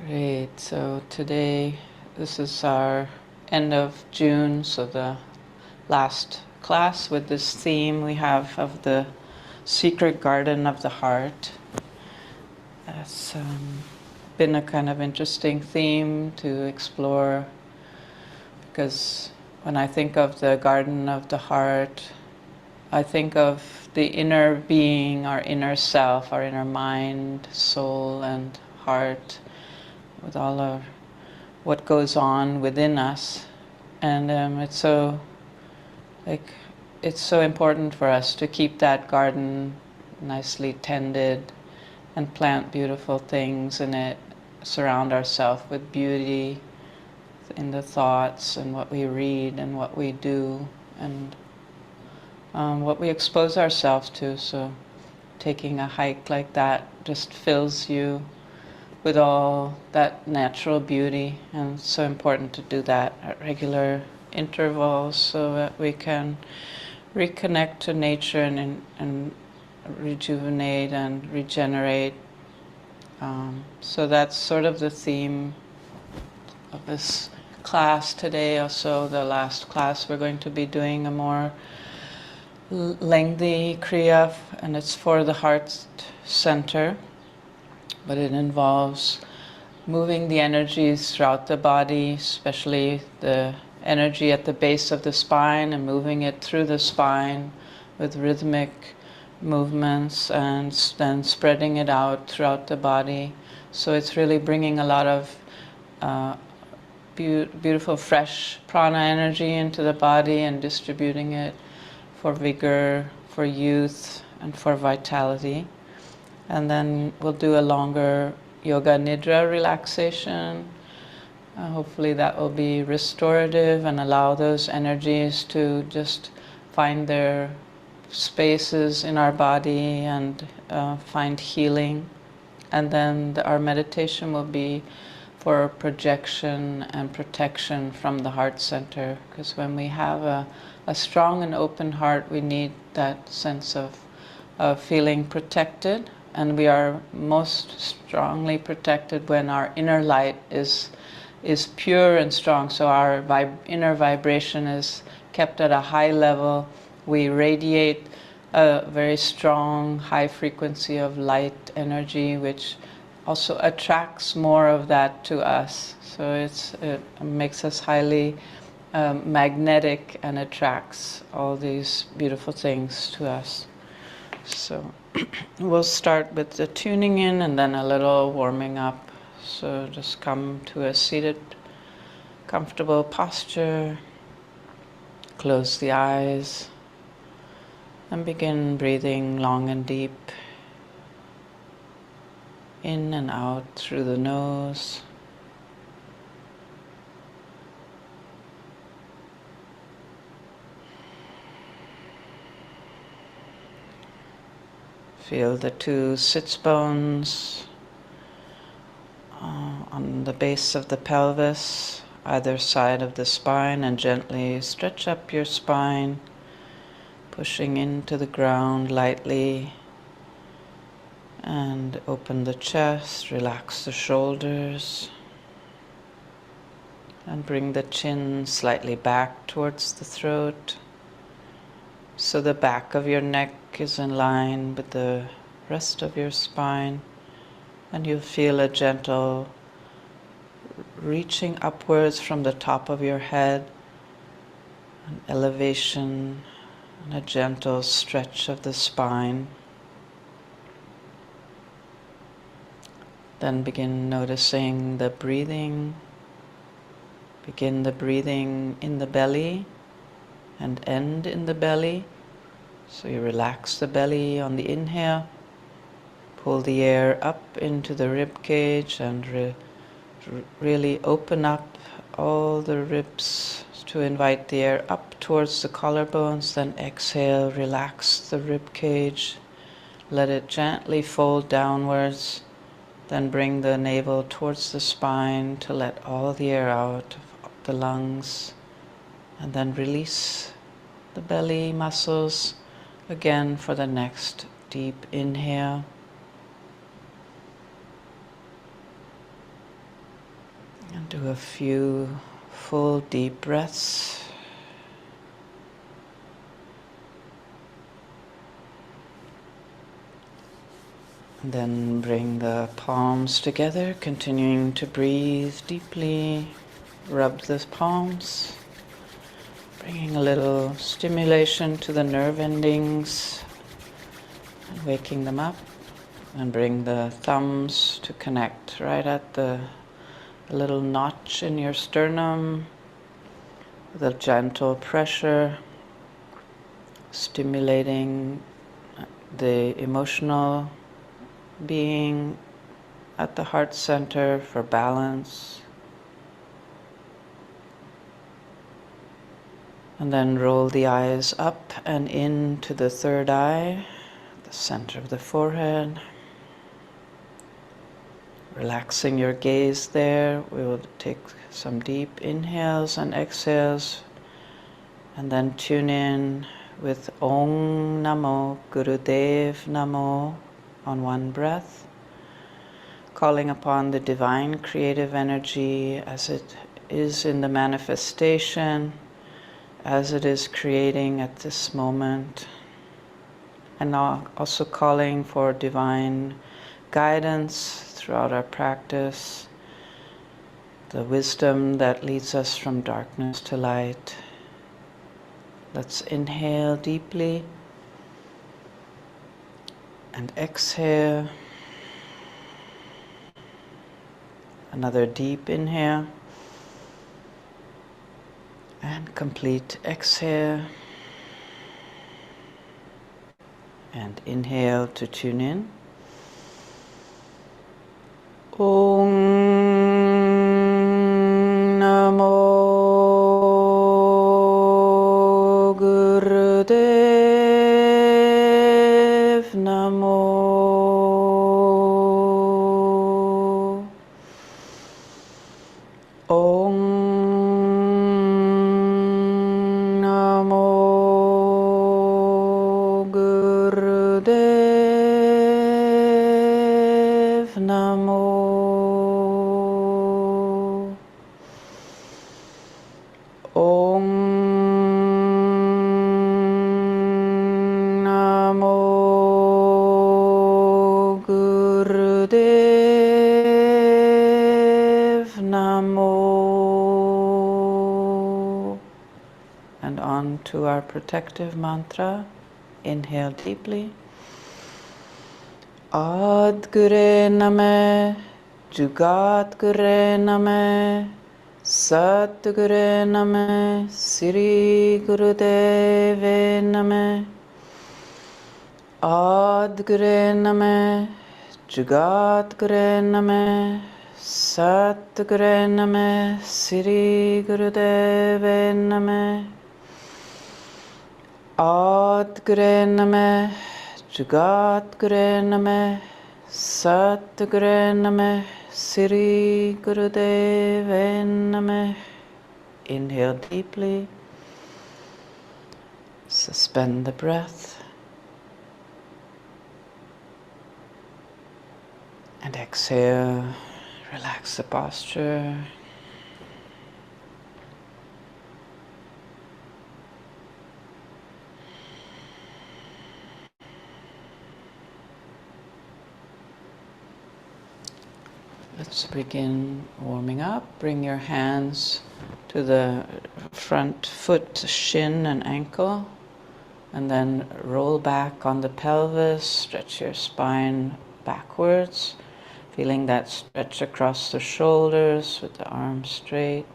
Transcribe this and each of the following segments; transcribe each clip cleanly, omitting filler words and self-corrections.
Great. So today, this is our end of June, so the last class with this theme we have of the secret garden of the heart. It's been a kind of interesting theme to explore because when I think of the garden of the heart, I think of the inner being, our inner self, our inner mind, soul, and heart, with all of what goes on within us. And like it's so important for us to keep that garden nicely tended and plant beautiful things in it, surround ourselves with beauty in the thoughts and what we read and what we do and what we expose ourselves to. So taking a hike like that just fills you with all that natural beauty, and it's so important to do that at regular intervals so that we can reconnect to nature and rejuvenate and regenerate. So that's sort of the theme of this class today. Also, the last class we're going to be doing a more lengthy kriya, and it's for the heart center, but it involves moving the energies throughout the body, especially the energy at the base of the spine, and moving it through the spine with rhythmic movements and then spreading it out throughout the body. So it's really bringing a lot of beautiful fresh prana energy into the body and distributing it for vigor, for youth, and for vitality. And then we'll do a longer yoga nidra relaxation. Hopefully that will be restorative and allow those energies to just find their spaces in our body and find healing. And then our meditation will be for projection and protection from the heart center, because when we have a strong and open heart, we need that sense of feeling protected, and we are most strongly protected when our inner light is pure and strong. So our inner vibration is kept at a high level. We radiate a very strong, high frequency of light energy, which also attracts more of that to us. So it makes us highly magnetic and attracts all these beautiful things to us. So we'll start with the tuning in and then a little warming up. So just come to a seated, comfortable posture. Close the eyes and begin breathing long and deep in and out through the nose. Feel the two sits bones on the base of the pelvis, either side of the spine, and gently stretch up your spine, pushing into the ground lightly, and open the chest, relax the shoulders, and bring the chin slightly back towards the throat, so the back of your neck is in line with the rest of your spine, and you'll feel a gentle reaching upwards from the top of your head, an elevation, and a gentle stretch of the spine. Then begin noticing the breathing. Begin the breathing in the belly and end in the belly. So you relax the belly on the inhale, pull the air up into the rib cage and really open up all the ribs to invite the air up towards the collarbones. Then exhale, relax the rib cage, let it gently fold downwards. Then bring the navel towards the spine to let all the air out of the lungs, and then release the belly muscles again for the next deep inhale. Do a few full deep breaths. And then bring the palms together, continuing to breathe deeply. Rub the palms, bringing a little stimulation to the nerve endings and waking them up. And bring the thumbs to connect right at the little notch in your sternum with a gentle pressure, stimulating the emotional being at the heart center for balance. And then roll the eyes up and into the third eye, the center of the forehead. Relaxing your gaze there, we will take some deep inhales and exhales, and then tune in with Om Namo Gurudev Namo on one breath, calling upon the divine creative energy as it is in the manifestation, as it is creating at this moment, and now also calling for divine guidance throughout our practice, the wisdom that leads us from darkness to light. Let's inhale deeply and exhale. Another deep inhale and complete exhale. And inhale to tune in. Om Namo Gurudev Namo. Om Namo Gurudev Namo. Om Namo Gurudev Namo. And on to our protective mantra. Inhale deeply. Ad Gure Name, Jugat Gure Name, Sat Gure Name, Sri Gurudeve Name. Ad Gure Name, Jugat Gure Name, Sat Gure Name, Sri Gurudeve Name. Ad Gure Name, Jugat Gure Name, Sat Gure Name, Sri Gurudeve Name. Inhale deeply. Suspend the breath. And exhale. Relax the posture. Let's begin warming up. Bring your hands to the front foot, shin and ankle, and then roll back on the pelvis. Stretch your spine backwards, feeling that stretch across the shoulders with the arms straight.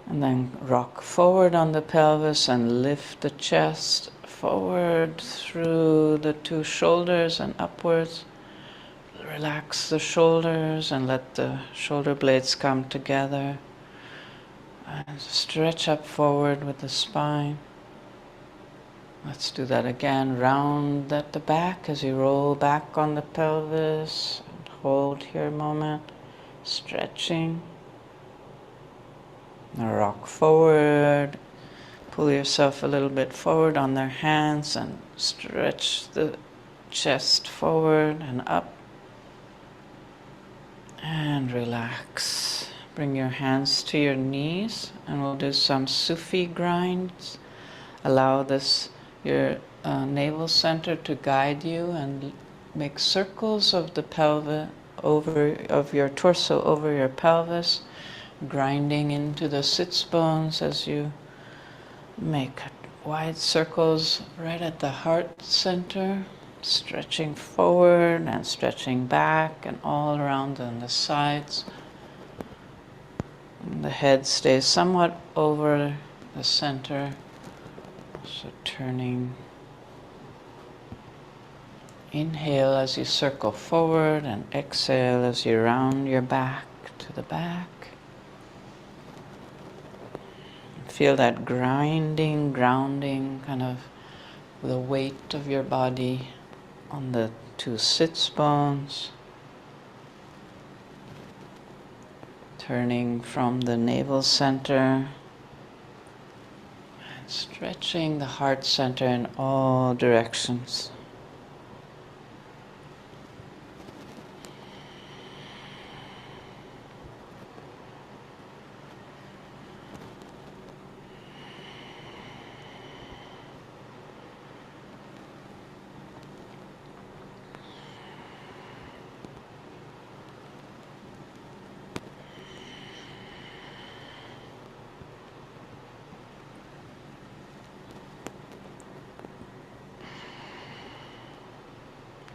And then rock forward on the pelvis and lift the chest forward through the two shoulders and upwards. Relax the shoulders and let the shoulder blades come together. And stretch up forward with the spine. Let's do that again. Round at the back as you roll back on the pelvis. And hold here a moment. Stretching. Now rock forward. Pull yourself a little bit forward on their hands and stretch the chest forward and up. And relax. Bring your hands to your knees and we'll do some Sufi grinds. Allow your navel center to guide you and make circles of the pelvis of your torso over your pelvis, grinding into the sits bones as you make wide circles right at the heart center, stretching forward and stretching back and all around on the sides. And the head stays somewhat over the center, so turning. Inhale as you circle forward and exhale as you round your back to the back. Feel that grounding, kind of the weight of your body on the two sits bones. Turning from the navel center and stretching the heart center in all directions.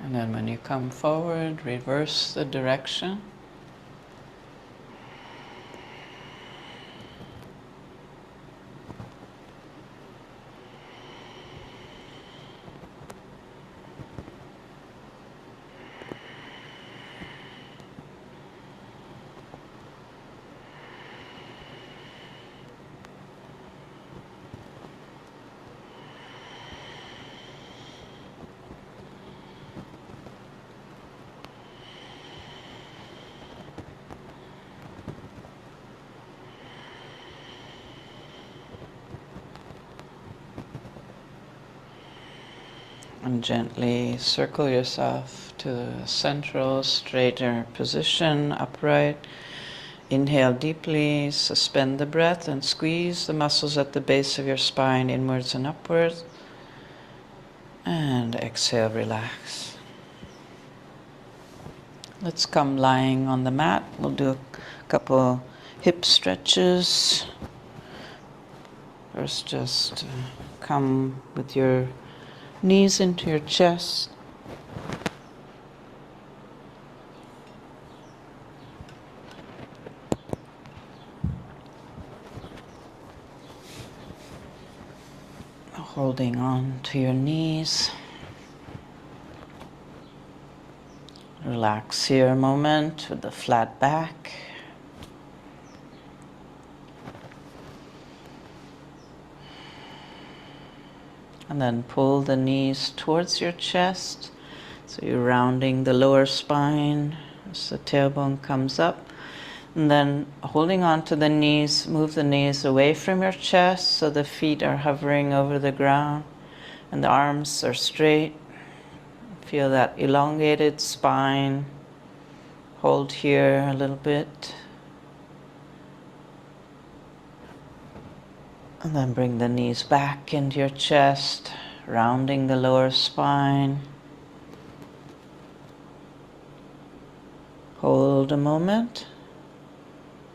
And then when you come forward, reverse the direction. And gently circle yourself to a central, straighter position, upright. Inhale deeply, suspend the breath and squeeze the muscles at the base of your spine inwards and upwards. And exhale, relax. Let's come lying on the mat. We'll do a couple hip stretches. First, just come with your knees into your chest. Holding on to your knees. Relax here a moment with the flat back. And then pull the knees towards your chest. So you're rounding the lower spine as the tailbone comes up. And then holding on to the knees, move the knees away from your chest so the feet are hovering over the ground and the arms are straight. Feel that elongated spine. Hold here a little bit. And then bring the knees back into your chest, rounding the lower spine. Hold a moment.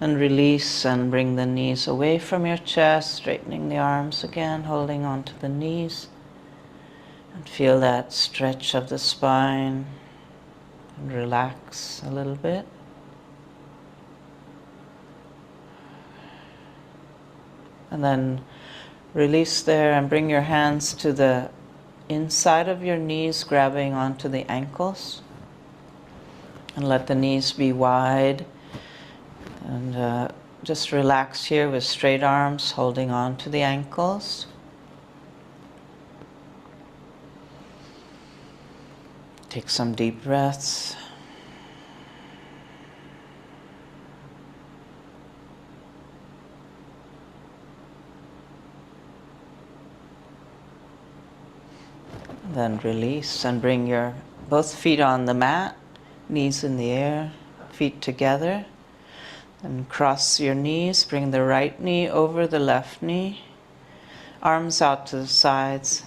And release and bring the knees away from your chest, straightening the arms again, holding on to the knees. And feel that stretch of the spine. And relax a little bit. And then release there and bring your hands to the inside of your knees, grabbing onto the ankles. And let the knees be wide. And just relax here with straight arms, holding on to the ankles. Take some deep breaths. Then release and bring your both feet on the mat, knees in the air. feet together. And cross your knees, bring the right knee over the left knee, arms out to the sides,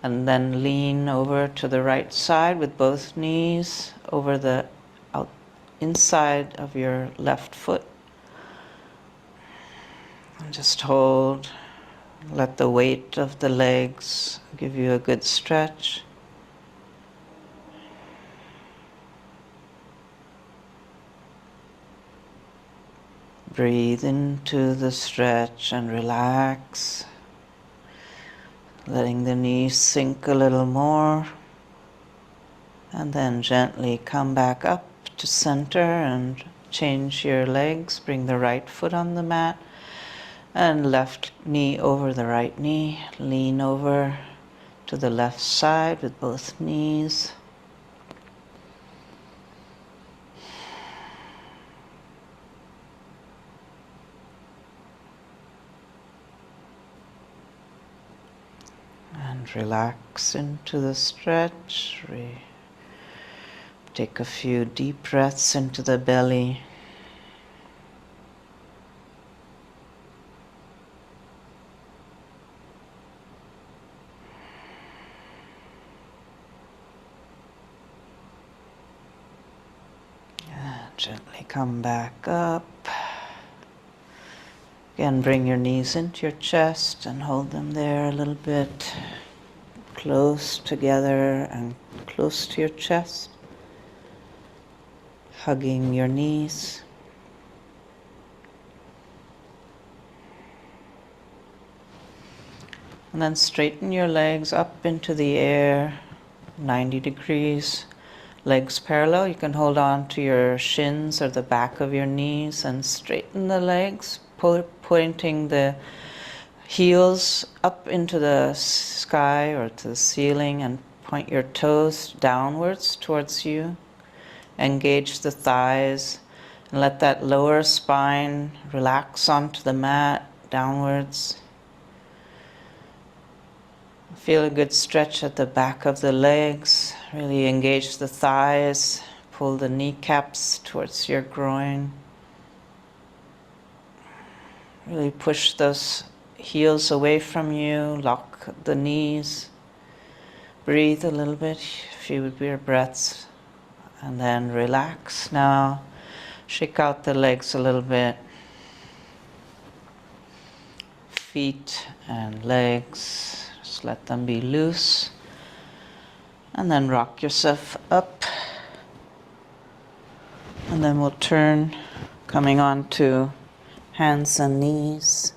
and then lean over to the right side with both knees over the inside of your left foot. And just hold. Let the weight of the legs give you a good stretch. Breathe into the stretch and relax, letting the knees sink a little more, and then gently come back up to center and change your legs. Bring the right foot on the mat and left knee over the right knee. Lean over to the left side with both knees. And relax into the stretch. Take a few deep breaths into the belly. And gently come back up. Again, bring your knees into your chest and hold them there a little bit, close together and close to your chest, hugging your knees. And then straighten your legs up into the air, 90 degrees, legs parallel. You can hold on to your shins or the back of your knees and straighten the legs, pointing the heels up into the sky or to the ceiling, and point your toes downwards towards you. Engage the thighs and let that lower spine relax onto the mat downwards. Feel a good stretch at the back of the legs. Really engage the thighs. Pull the kneecaps towards your groin. Really push those heels away from you. Lock the knees. Breathe a little bit, a few deep breaths, and then relax. Now shake out the legs a little bit. Feet and legs, just let them be loose. And then rock yourself up. And then we'll turn, coming on to hands and knees.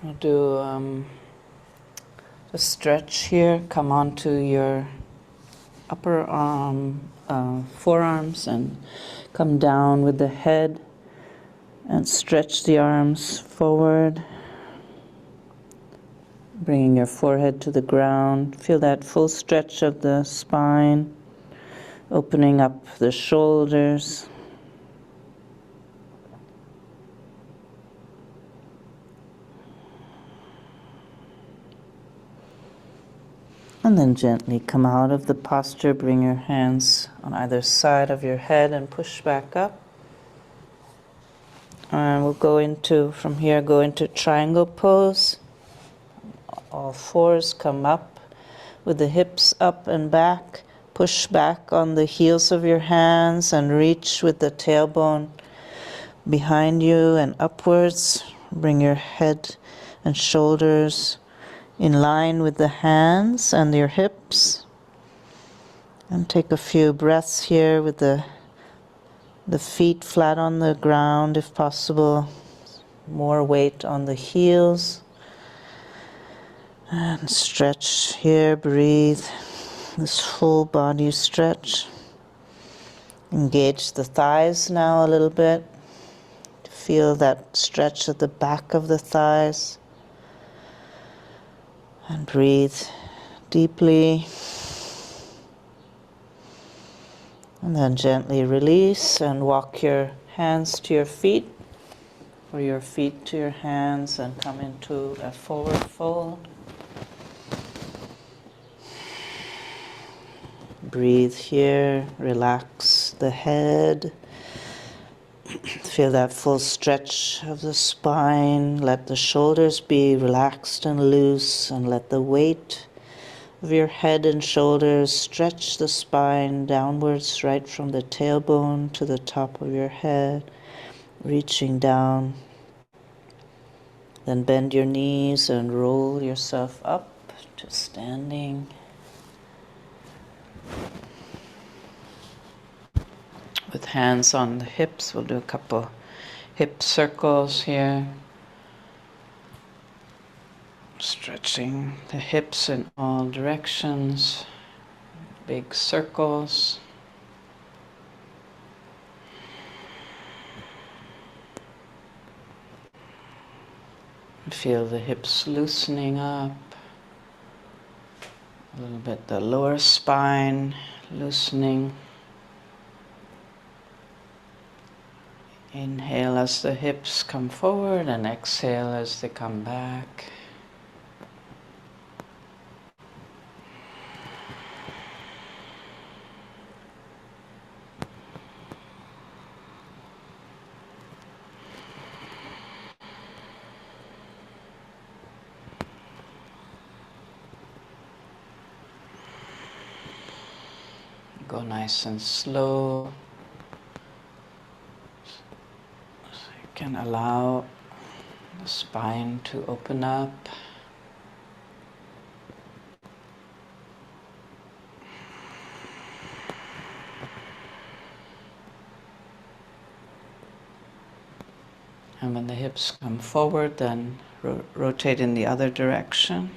We'll do a stretch here. Come onto your upper forearms and come down with the head and stretch the arms forward, bringing your forehead to the ground. Feel that full stretch of the spine, opening up the shoulders. And then gently come out of the posture, bring your hands on either side of your head and push back up. And we'll go into, from here, go into triangle pose. All fours come up with the hips up and back. Push back on the heels of your hands and reach with the tailbone behind you and upwards. Bring your head and shoulders in line with the hands and your hips. And take a few breaths here with the feet flat on the ground if possible. More weight on the heels. And stretch here, breathe. This full body stretch. Engage the thighs now a little bit. Feel that stretch at the back of the thighs. And breathe deeply. And then gently release and walk your hands to your feet. or your feet to your hands and come into a forward fold. Breathe here, relax the head. Feel that full stretch of the spine. Let the shoulders be relaxed and loose, and let the weight of your head and shoulders stretch the spine downwards right from the tailbone to the top of your head, reaching down. Then bend your knees and roll yourself up to standing. With hands on the hips, we'll do a couple hip circles here. Stretching the hips in all directions, big circles. Feel the hips loosening up. A little bit the lower spine loosening. Inhale as the hips come forward and exhale as they come back. Go nice and slow. So you can allow the spine to open up. And when the hips come forward, then rotate in the other direction.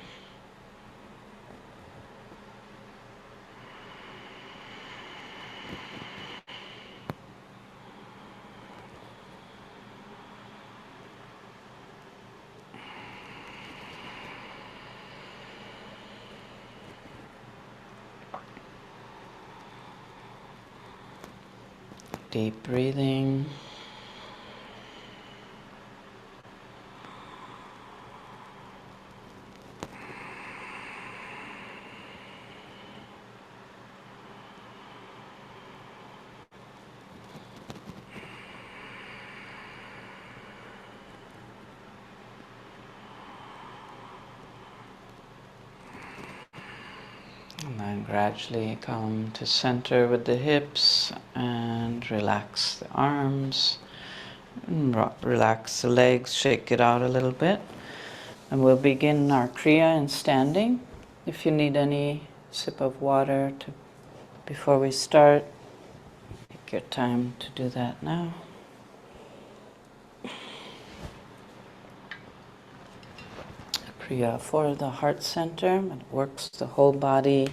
Deep breathing. And then gradually come to center with the hips and relax the arms. And relax the legs, shake it out a little bit. And we'll begin our kriya in standing. If you need any sip of water before we start, take your time to do that now. Kriya for the heart center. It works the whole body,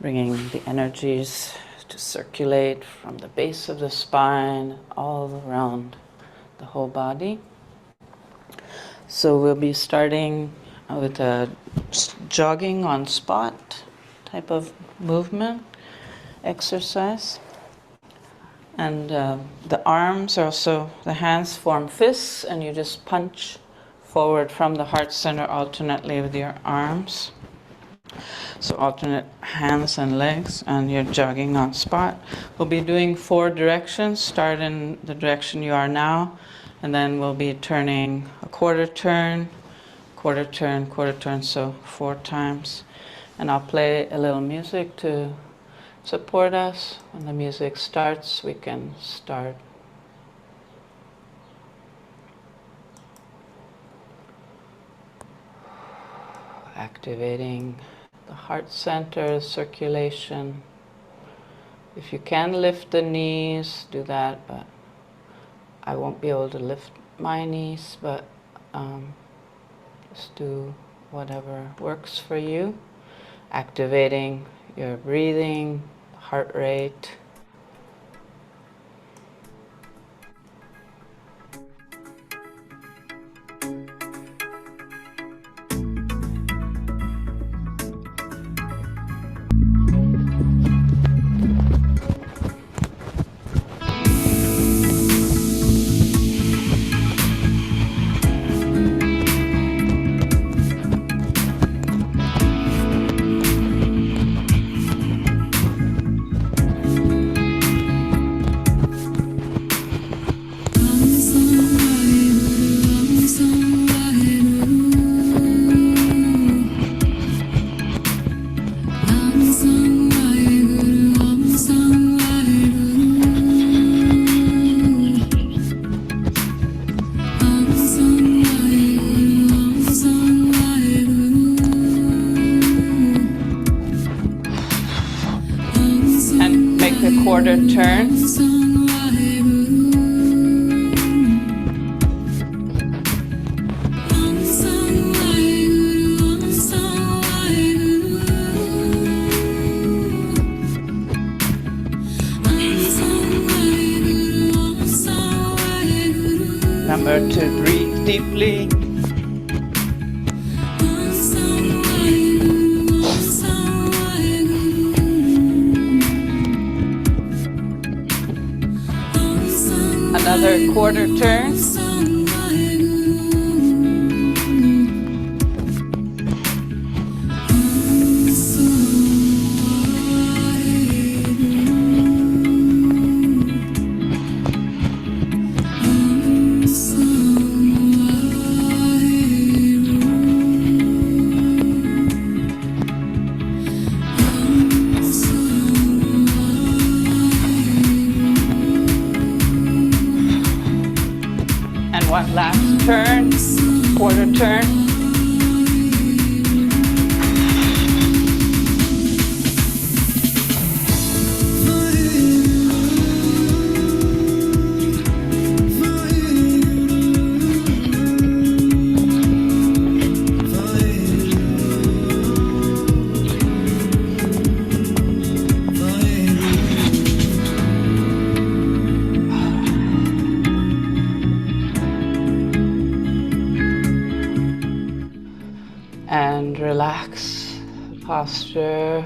bringing the energies to circulate from the base of the spine all around the whole body. So we'll be starting with a jogging on spot type of movement exercise. And the arms also, the hands form fists, and you just punch forward from the heart center alternately with your arms. So alternate hands and legs, and you're jogging on spot. We'll be doing 4 directions. Start in the direction you are now, and then we'll be turning a quarter turn, quarter turn, quarter turn, so 4 times. And I'll play a little music to support us. When the music starts, we can start. Activating the heart center, circulation. If you can lift the knees, do that, but I won't be able to lift my knees, but just do whatever works for you. Activating your breathing, heart rate. quarter turn. Remember to breathe deeply. Another quarter turn. One last turn, quarter turn. And relax the posture.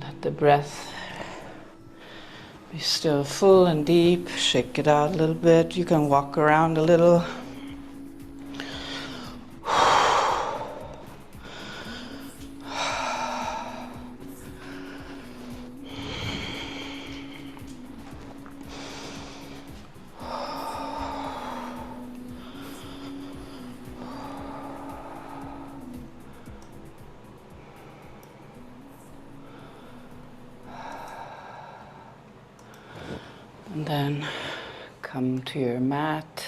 Let the breath be still full and deep. Shake it out a little bit. You can walk around a little. And then come to your mat.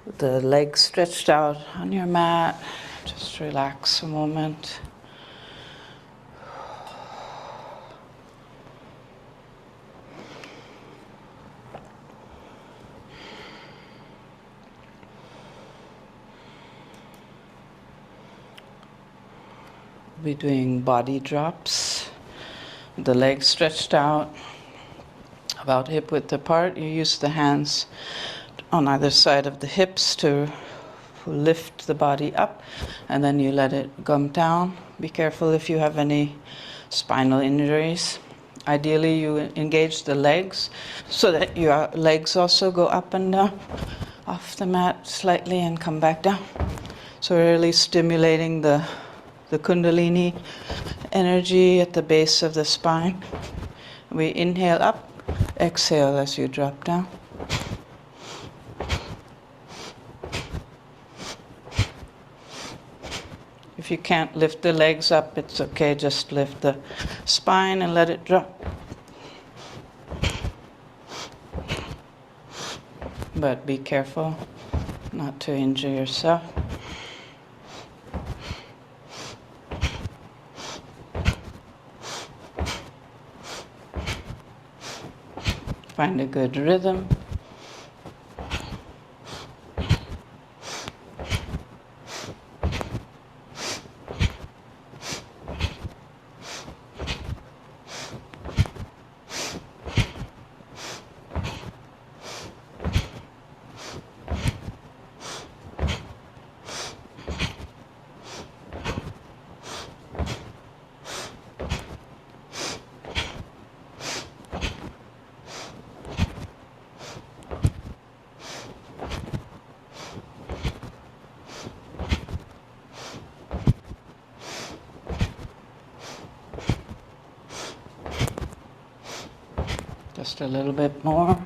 With the legs stretched out on your mat. Just relax a moment. We'll be doing body drops. The legs stretched out, about hip width apart. You use the hands on either side of the hips to lift the body up, and then you let it come down. Be careful if you have any spinal injuries. Ideally, you engage the legs so that your legs also go up and down off the mat slightly and come back down. So we're really stimulating the Kundalini energy at the base of the spine. We inhale up. Exhale as you drop down. If you can't lift the legs up, it's okay. Just lift the spine and let it drop. But be careful not to injure yourself. Find a good rhythm. Just a little bit more.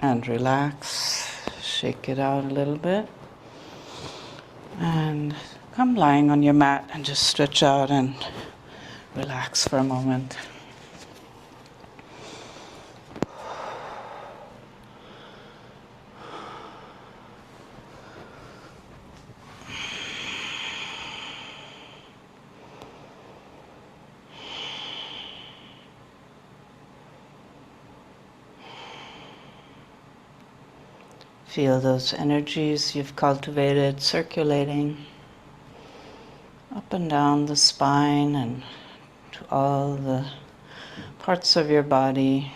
And relax. Shake it out a little bit. And come lying on your mat and just stretch out and relax for a moment. Feel those energies you've cultivated circulating up and down the spine and to all the parts of your body.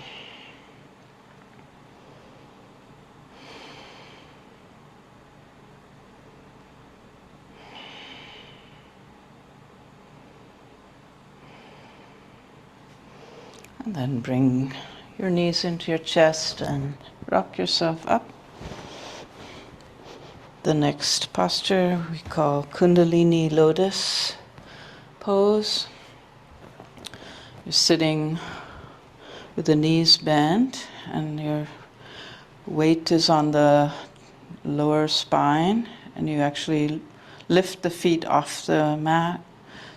And then bring your knees into your chest and rock yourself up. The next posture we call Kundalini Lotus pose. You're sitting with the knees bent and your weight is on the lower spine, and you actually lift the feet off the mat.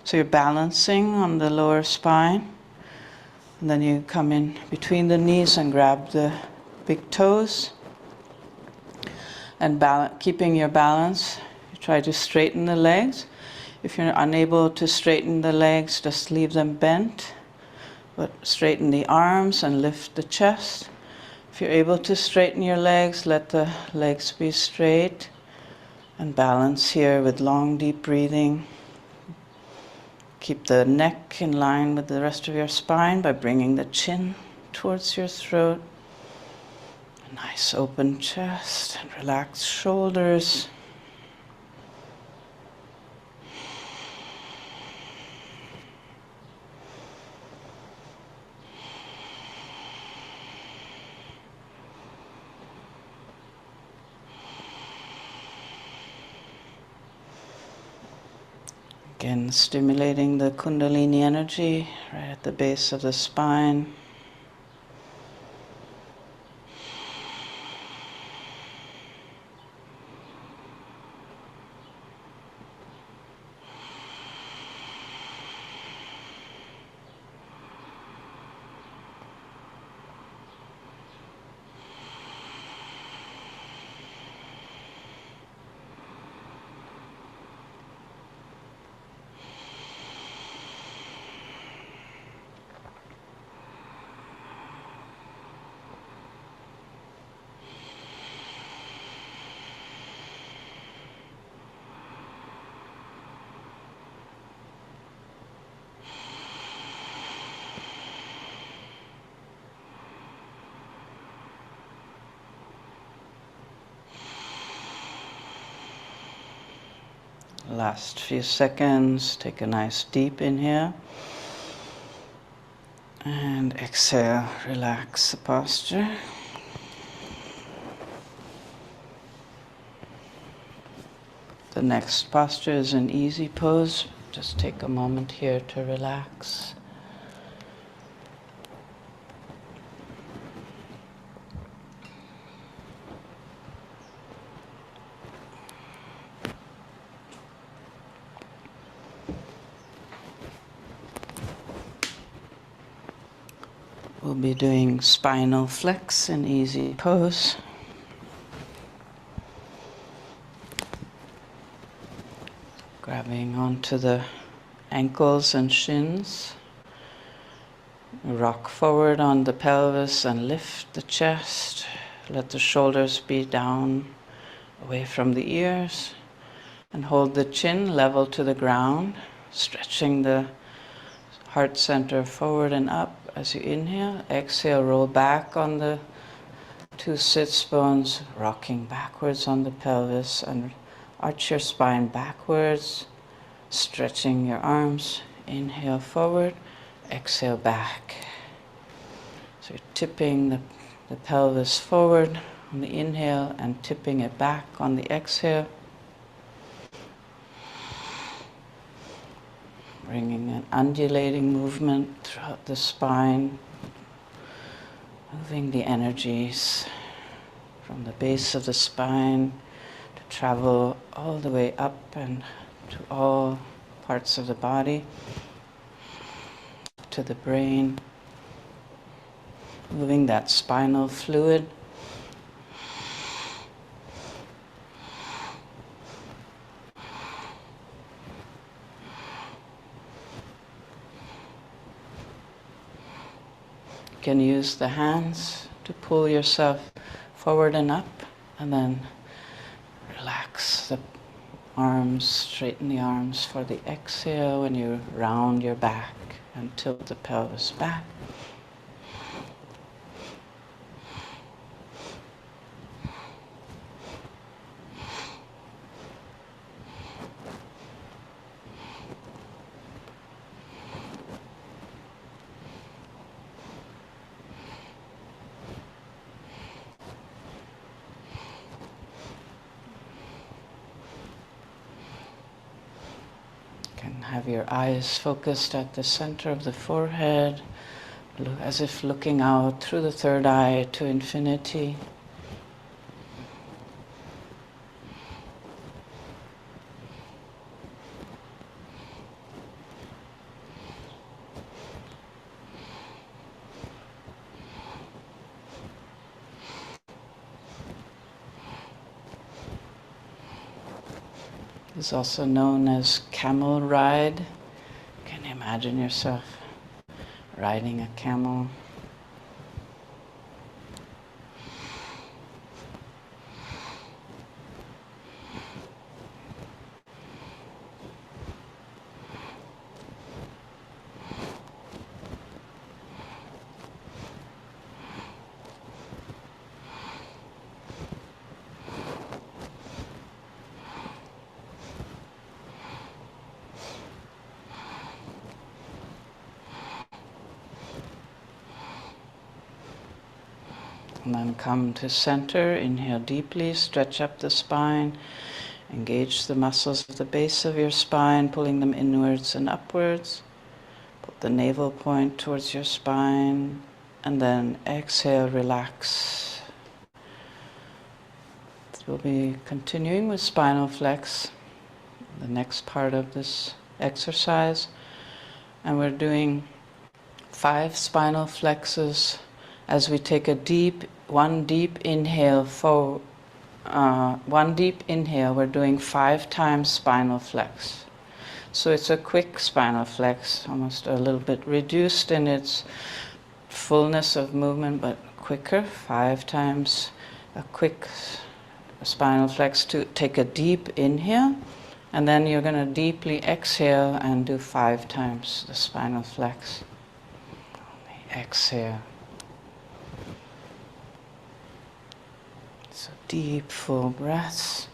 So you're balancing on the lower spine. And then you come in between the knees and grab the big toes. And keeping your balance, you try to straighten the legs. If you're unable to straighten the legs, just leave them bent. But straighten the arms and lift the chest. If you're able to straighten your legs, let the legs be straight. And balance here with long, deep breathing. Keep the neck in line with the rest of your spine by bringing the chin towards your throat. A nice open chest and relaxed shoulders. Again, stimulating the Kundalini energy right at the base of the spine. Last few seconds, take a nice deep inhale. And exhale, relax the posture. The next posture is an easy pose. Just take a moment here to relax. We'll be doing spinal flex in easy pose. Grabbing onto the ankles and shins. Rock forward on the pelvis and lift the chest. Let the shoulders be down, away from the ears. And hold the chin level to the ground, stretching the heart center forward and up as you inhale. Exhale, roll back on the two sits bones, rocking backwards on the pelvis, and arch your spine backwards, stretching your arms. Inhale forward, exhale back. So you're tipping the pelvis forward on the inhale and tipping it back on the exhale. Bringing an undulating movement throughout the spine, moving the energies from the base of the spine to travel all the way up and to all parts of the body, to the brain, moving that spinal fluid. You can use the hands to pull yourself forward and up And then relax the arms, straighten the arms for the exhale when you round your back and tilt the pelvis back. Have your eyes focused at the center of the forehead, as if looking out through the third eye to infinity. It's also known as camel ride. Can you imagine yourself riding a camel? And then come to center, inhale deeply, stretch up the spine, engage the muscles of the base of your spine, pulling them inwards and upwards. Put the navel point towards your spine, and then exhale, relax. We'll be continuing with spinal flex, the next part of this exercise. And we're doing 5 spinal flexes as we take one deep inhale. One deep inhale, we're doing 5 times spinal flex. So it's a quick spinal flex, almost a little bit reduced in its fullness of movement, but quicker. 5 times a quick spinal flex to take a deep inhale, and then you're going to deeply exhale and do 5 times the spinal flex. Exhale. So deep, full breaths.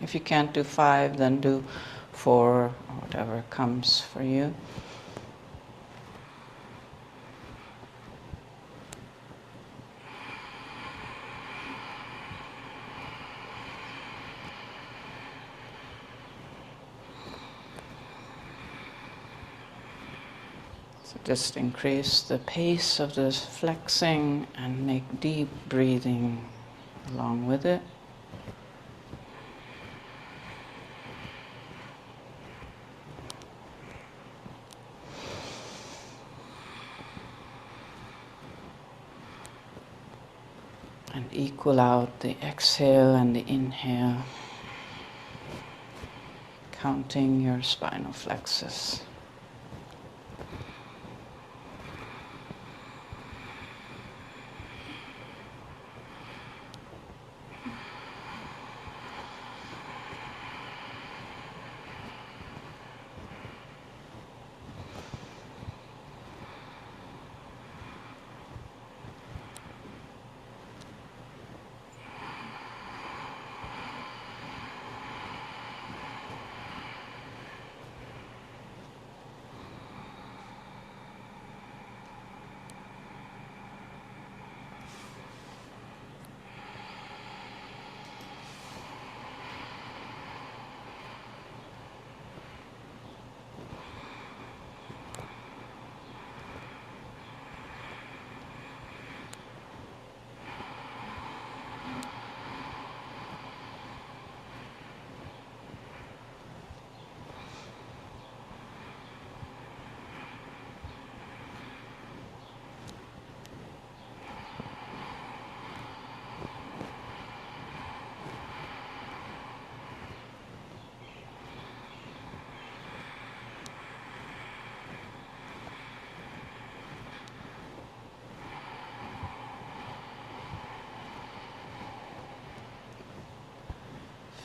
If you can't do 5, then do 4, or whatever comes for you. So just increase the pace of this flexing and make deep breathing along with it. And equal out the exhale and the inhale, counting your spinal flexes.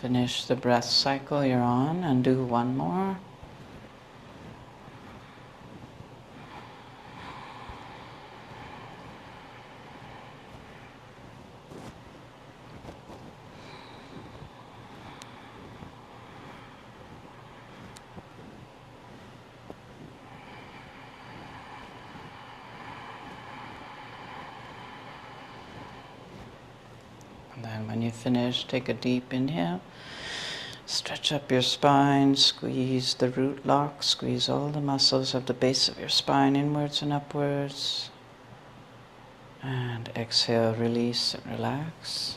Finish the breath cycle you're on and do one more. And then when you finish, take a deep inhale. Stretch up your spine, squeeze the root lock, squeeze all the muscles of the base of your spine inwards and upwards. And exhale, release and relax.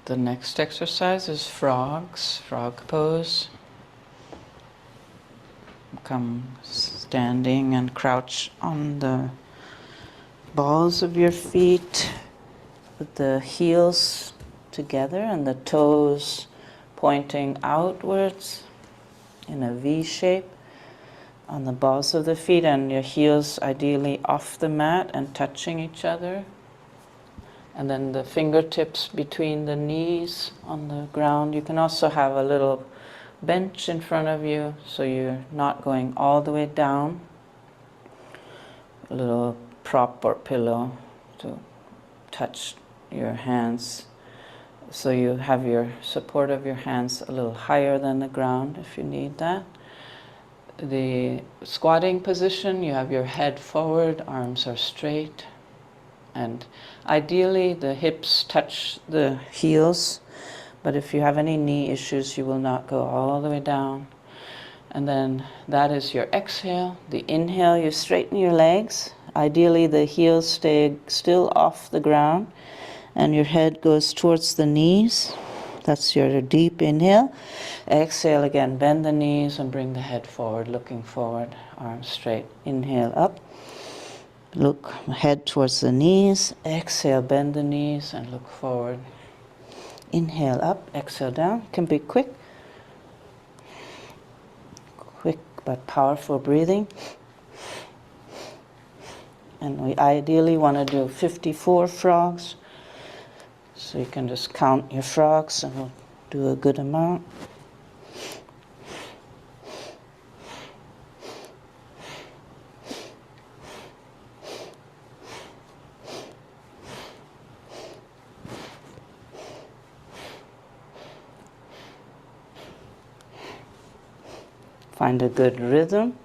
The next exercise is frogs, frog pose. Come standing and crouch on the balls of your feet with the heels together and the toes pointing outwards in a V shape on the balls of the feet, and your heels ideally off the mat and touching each other. And then the fingertips between the knees on the ground. You can also have a little bench in front of you so you're not going all the way down. A little prop or pillow to touch your hands. So you have your support of your hands a little higher than the ground if you need that. The squatting position, you have your head forward, arms are straight. And ideally the hips touch the heels, but if you have any knee issues, you will not go all the way down. And then that is your exhale. The inhale, you straighten your legs. Ideally the heels stay still off the ground and your head goes towards the knees. That's your deep inhale. Exhale again, bend the knees and bring the head forward, looking forward, arms straight. Inhale up. Look, head towards the knees. Exhale, bend the knees and look forward. Inhale up, exhale down. Can be quick. Quick but powerful breathing. And we ideally want to do 54 frogs. So you can just count your frogs and we'll do a good amount. Find a good rhythm.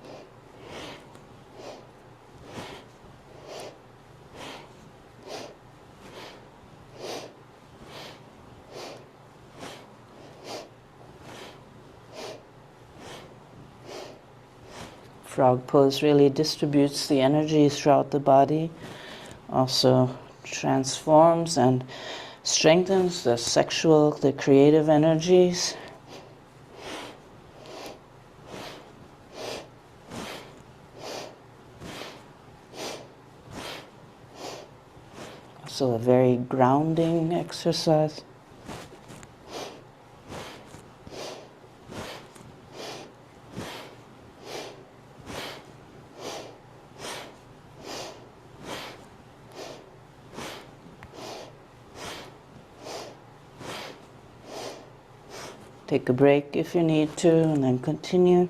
Frog pose really distributes the energy throughout the body, also transforms and strengthens the sexual, the creative energies. Also a very grounding exercise. Take a break if you need to, and then continue.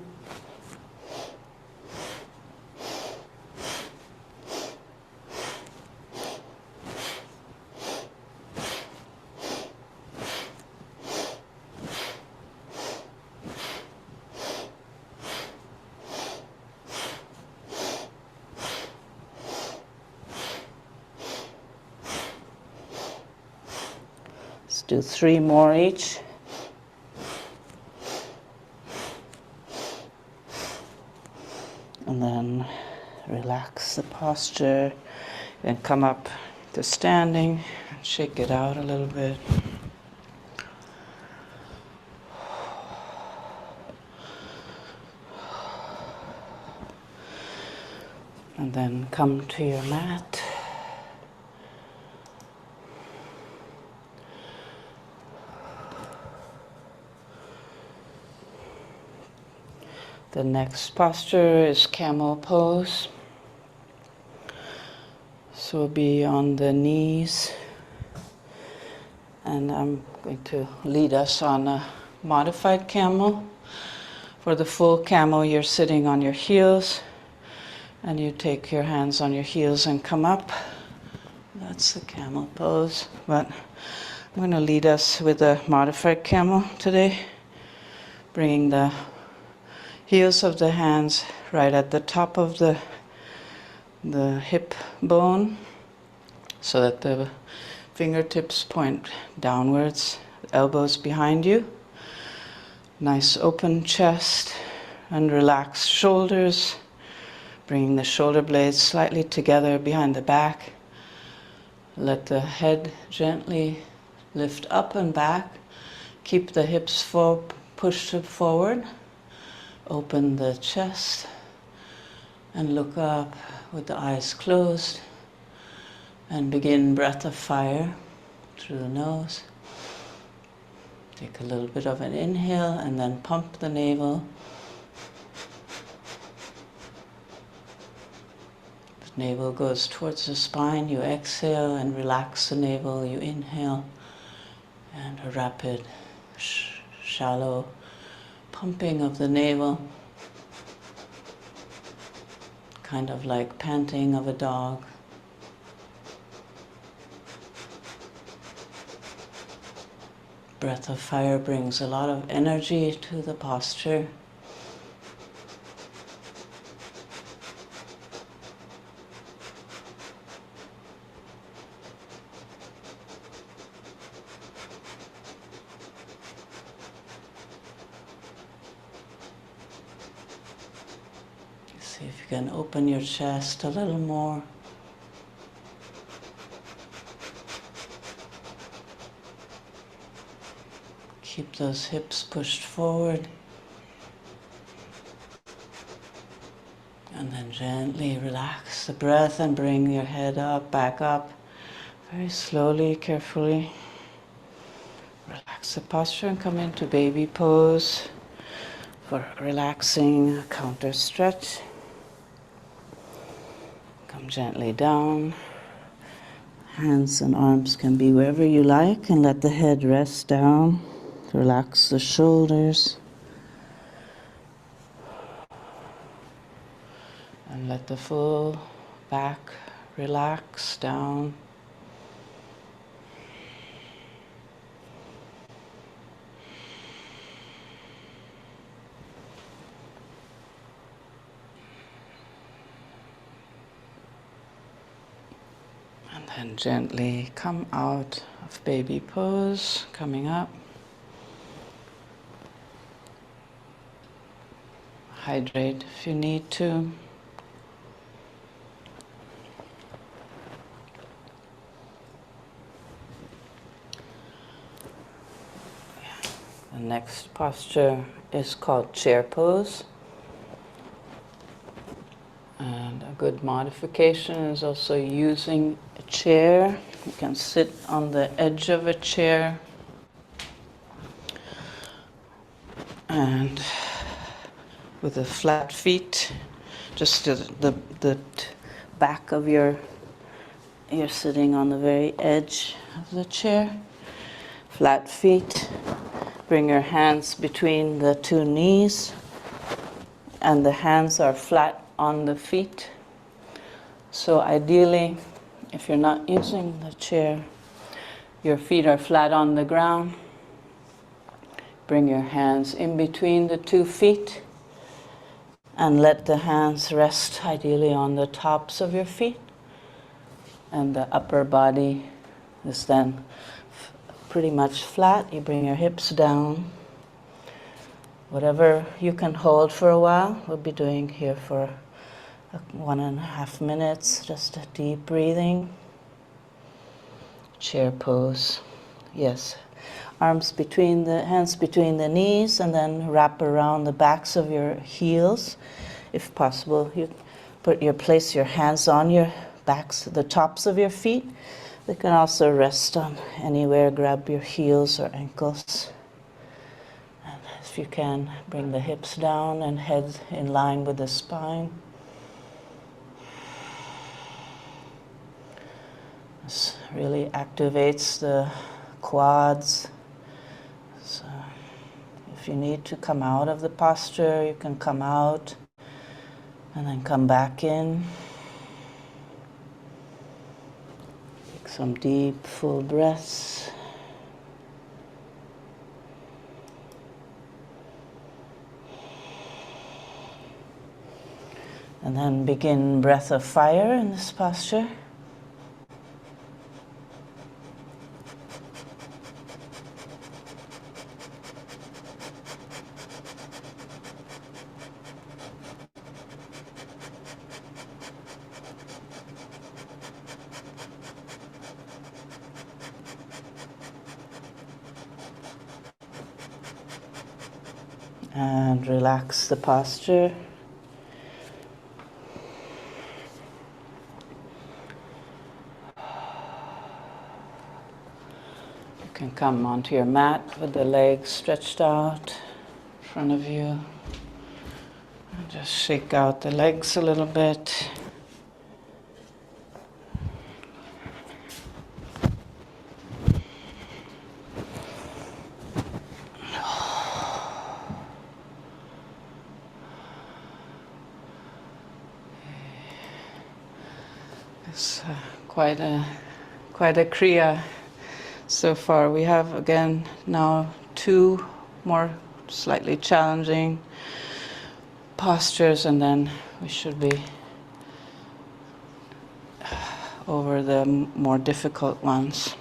Let's do 3 more each. And then relax the posture and come up to standing, shake it out a little bit. And then come to your mat. The next posture is camel pose. So we'll be on the knees, and I'm going to lead us on a modified camel. For the full camel, you're sitting on your heels, and you take your hands on your heels and come up. That's the camel pose. But I'm going to lead us with a modified camel today, bringing the heels of the hands right at the top of the hip bone, so that the fingertips point downwards, elbows behind you. Nice open chest and relaxed shoulders, bringing the shoulder blades slightly together behind the back. Let the head gently lift up and back. Keep the hips pushed forward. Open the chest and look up with the eyes closed, and begin breath of fire through the nose. Take a little bit of an inhale and then pump the navel. The navel goes towards the spine. You exhale and relax the navel. You inhale, and a rapid, shallow pumping of the navel, kind of like panting of a dog. Breath of fire brings a lot of energy to the posture. See if you can open your chest a little more. Keep those hips pushed forward. And then gently relax the breath and bring your head up, back up. Very slowly, carefully. Relax the posture and come into baby pose for relaxing counter stretch. Come gently down. Hands and arms can be wherever you like, and let the head rest down. Relax the shoulders. And let the full back relax down. And then gently come out of baby pose, coming up. Hydrate if you need to. The next posture is called chair pose. And a good modification is also using a chair. You can sit on the edge of a chair and with the flat feet, just the back of you're sitting on the very edge of the chair. Flat feet. Bring your hands between the two knees, and the hands are flat on the feet. So ideally, if you're not using the chair, your feet are flat on the ground. Bring your hands in between the 2 feet and let the hands rest ideally on the tops of your feet. And the upper body is then pretty much flat. You bring your hips down. Whatever you can hold for a while. We'll be doing here for 1.5 minutes, just a deep breathing. Chair pose. Yes. Hands between the knees, and then wrap around the backs of your heels. If possible, you place your hands on your backs, the tops of your feet. They can also rest on anywhere. Grab your heels or ankles. And if you can, bring the hips down and head in line with the spine. This really activates the quads. So if you need to come out of the posture, you can come out and then come back in. Take some deep, full breaths. And then begin breath of fire in this posture. And relax the posture. You can come onto your mat with the legs stretched out in front of you. And just shake out the legs a little bit. It's quite a kriya so far. We have again now 2 more slightly challenging postures, and then we should be over the more difficult ones.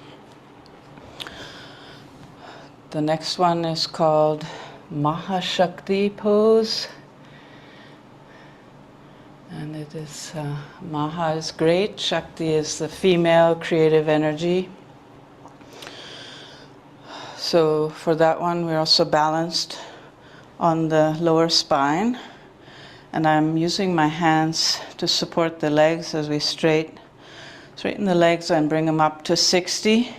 The next one is called Mahashakti pose. And it is, Maha is great, Shakti is the female creative energy. So for that one, we're also balanced on the lower spine. And I'm using my hands to support the legs as we straighten the legs and bring them up to 60.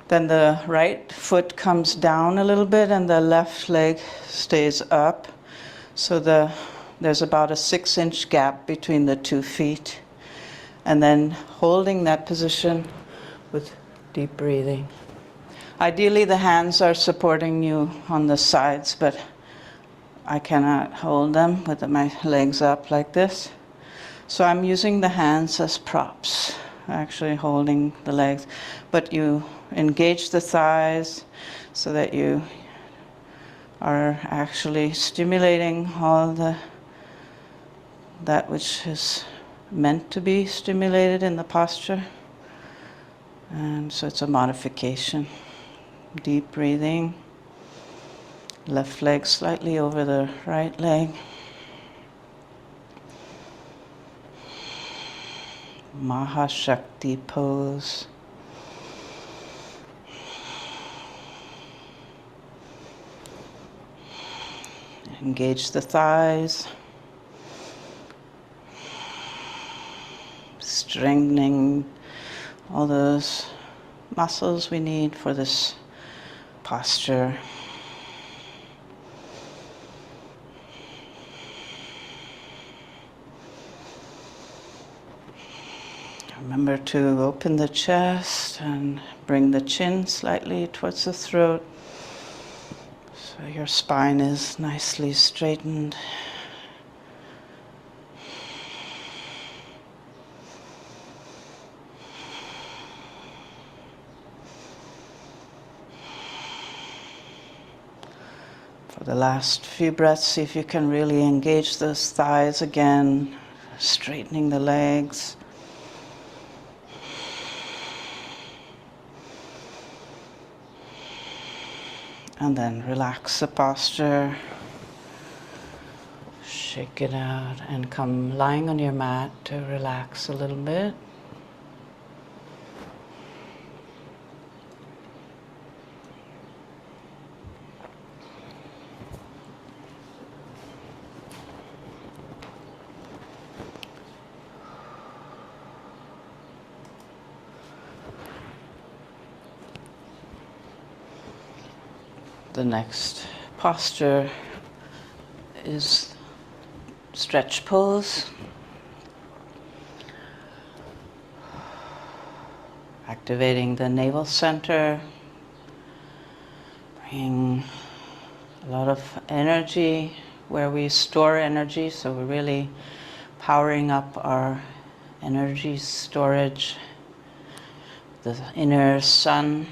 Then the right foot comes down a little bit and the left leg stays up. So there's about a 6-inch gap between the 2 feet. And then holding that position with deep breathing. Ideally, the hands are supporting you on the sides, but I cannot hold them with my legs up like this. So I'm using the hands as props, actually holding the legs. But you engage the thighs so that you are actually stimulating all that which is meant to be stimulated in the posture. And so it's a modification. Deep breathing. Left leg slightly over the right leg. Mahashakti pose. Engage the thighs. Strengthening all those muscles we need for this posture. Remember to open the chest and bring the chin slightly towards the throat so your spine is nicely straightened. For the last few breaths, see if you can really engage those thighs again, straightening the legs. And then relax the posture, shake it out, and come lying on your mat to relax a little bit. The next posture is stretch pose. Activating the navel center, bring a lot of energy where we store energy, so we're really powering up our energy storage, the inner sun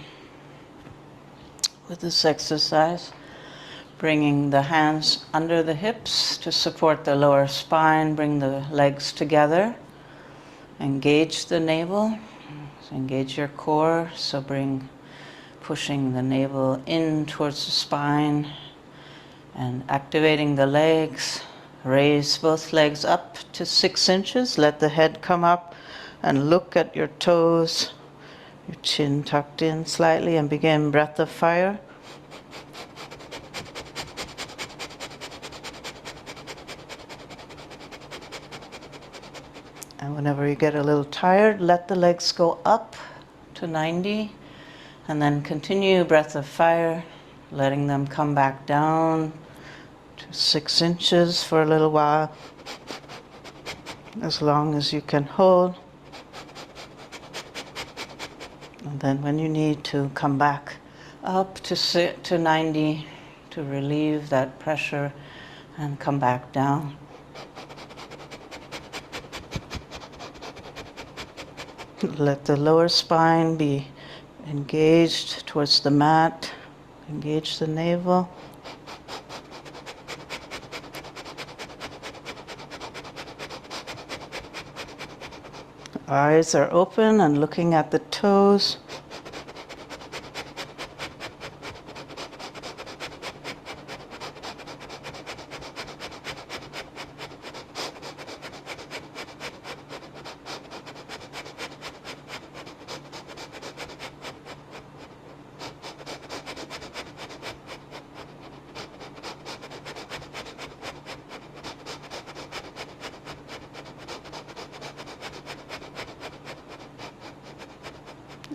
with this exercise. Bringing the hands under the hips to support the lower spine, bring the legs together, engage the navel. Engage your core, so pushing the navel in towards the spine and activating the legs. Raise both legs up to 6 inches. Let the head come up and look at your toes, your chin tucked in slightly, and begin breath of fire. And whenever you get a little tired, let the legs go up to 90 and then continue breath of fire, letting them come back down to 6 inches for a little while, as long as you can hold. And then when you need to, come back up to 90 to relieve that pressure and come back down. Let the lower spine be engaged towards the mat. Engage the navel. Eyes are open and looking at the toes.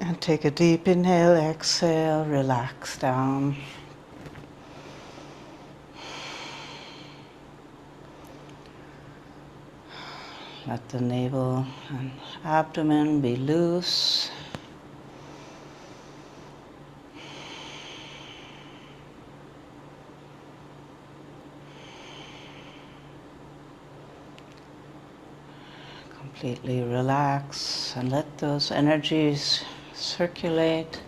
And take a deep inhale, exhale, relax down. Let the navel and abdomen be loose. Completely relax and let those energies circulate.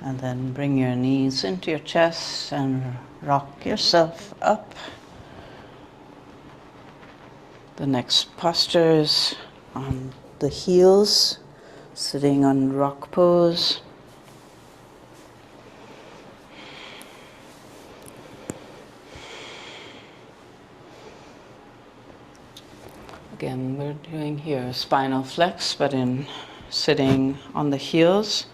And then bring your knees into your chest and rock yourself up. The next posture is on the heels, sitting on rock pose. Again, we're doing here spinal flex, but in sitting on the heels,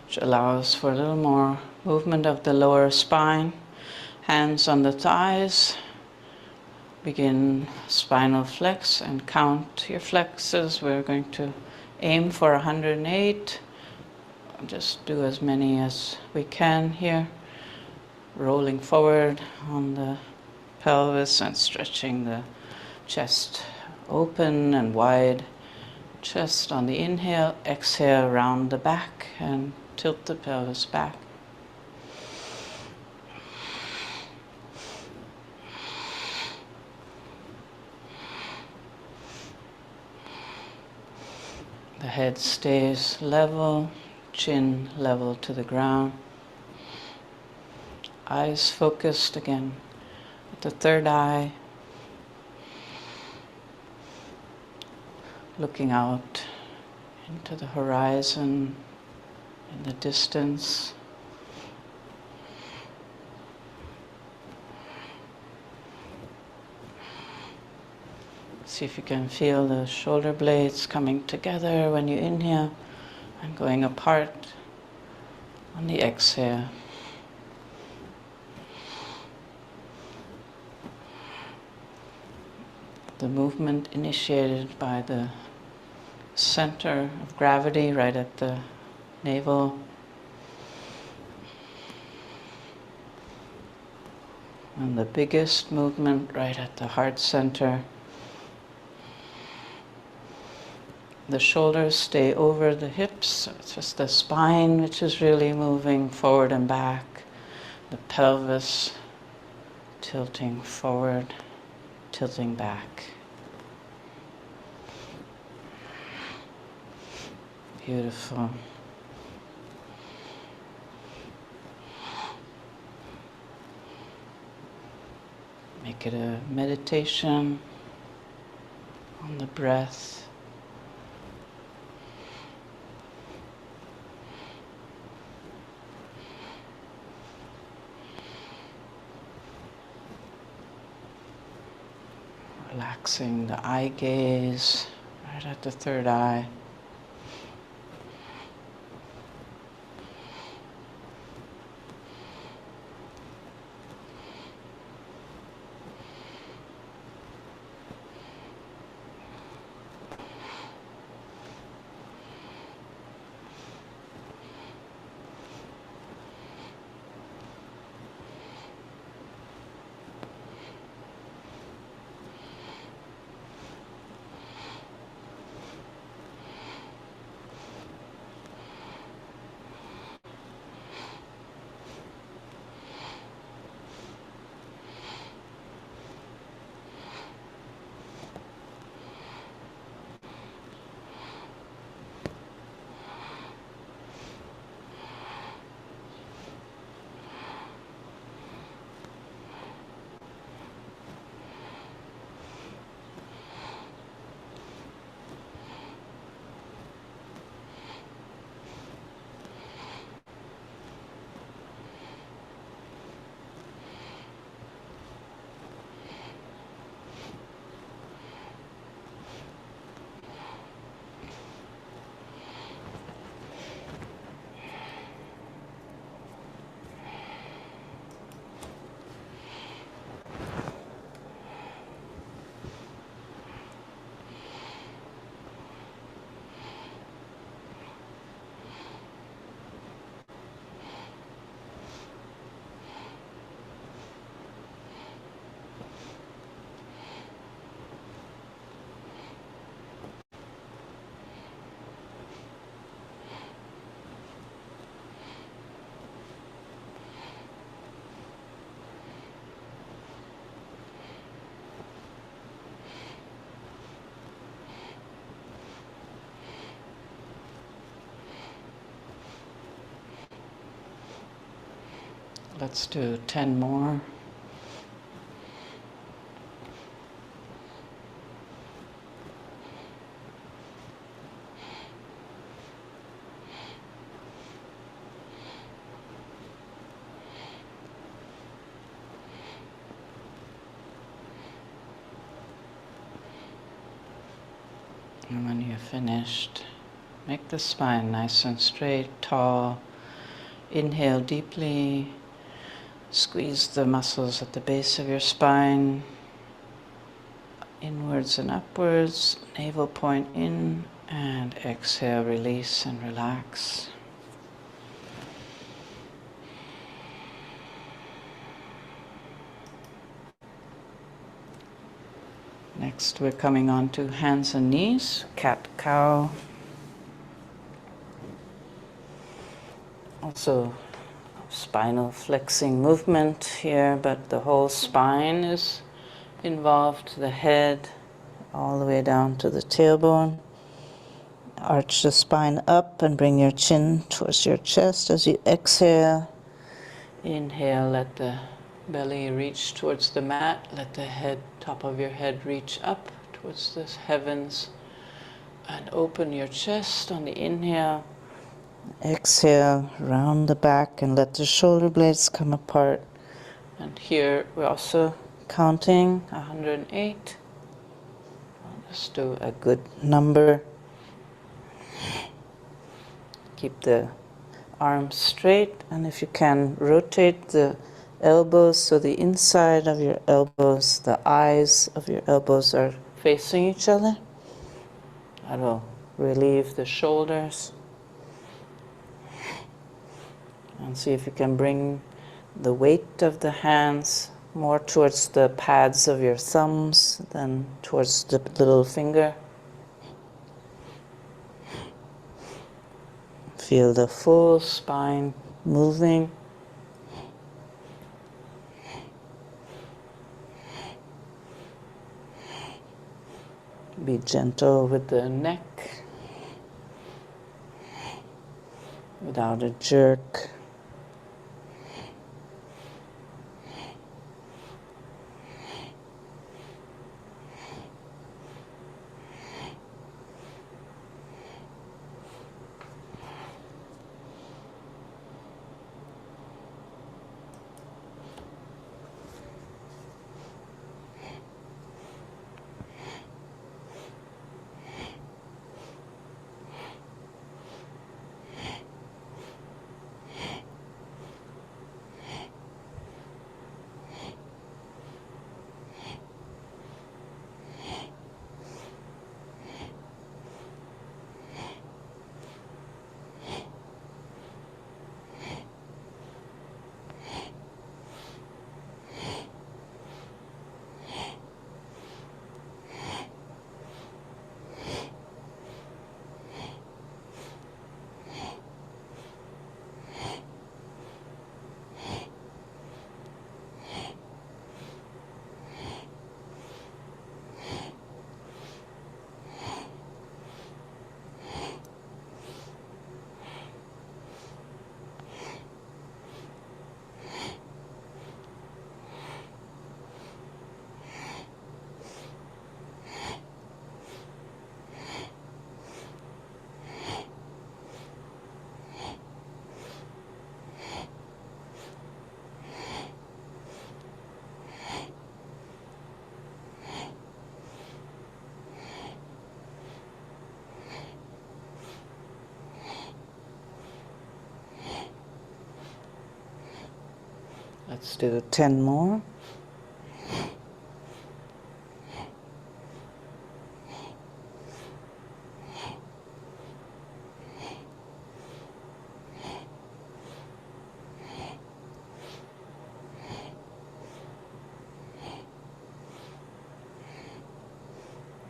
which allows for a little more movement of the lower spine. Hands on the thighs. Begin spinal flex and count your flexes. We're going to aim for 108. Just do as many as we can here. Rolling forward on the pelvis and stretching the chest open and wide. Chest on the inhale, exhale, round the back and tilt the pelvis back. The head stays level, chin level to the ground. Eyes focused again at the third eye. Looking out into the horizon, in the distance. See if you can feel the shoulder blades coming together when you inhale and going apart on the exhale. The movement initiated by the center of gravity right at the navel. And the biggest movement right at the heart center. The shoulders stay over the hips, so it's just the spine which is really moving forward and back. The pelvis tilting forward, tilting back. Beautiful. Make it a meditation on the breath. Relaxing the eye gaze right at the third eye. Let's do 10 more. And when you're finished, make the spine nice and straight, tall. Inhale deeply. Squeeze the muscles at the base of your spine, inwards and upwards, navel point in, and exhale, release and relax. Next, we're coming on to hands and knees, cat-cow. Also, spinal flexing movement here, but the whole spine is involved, the head all the way down to the tailbone. Arch the spine up and bring your chin towards your chest as you exhale. Inhale, let the belly reach towards the mat, let the head, top of your head reach up towards the heavens, and open your chest on the inhale. Exhale, round the back and let the shoulder blades come apart. And here we're also counting 108. Let's do a good number. Keep the arms straight, and if you can, rotate the elbows so the inside of your elbows, the eyes of your elbows are facing each other. That will relieve the shoulders. And see if you can bring the weight of the hands more towards the pads of your thumbs than towards the little finger. Feel the full spine moving. Be gentle with the neck without a jerk. Let's do 10 more.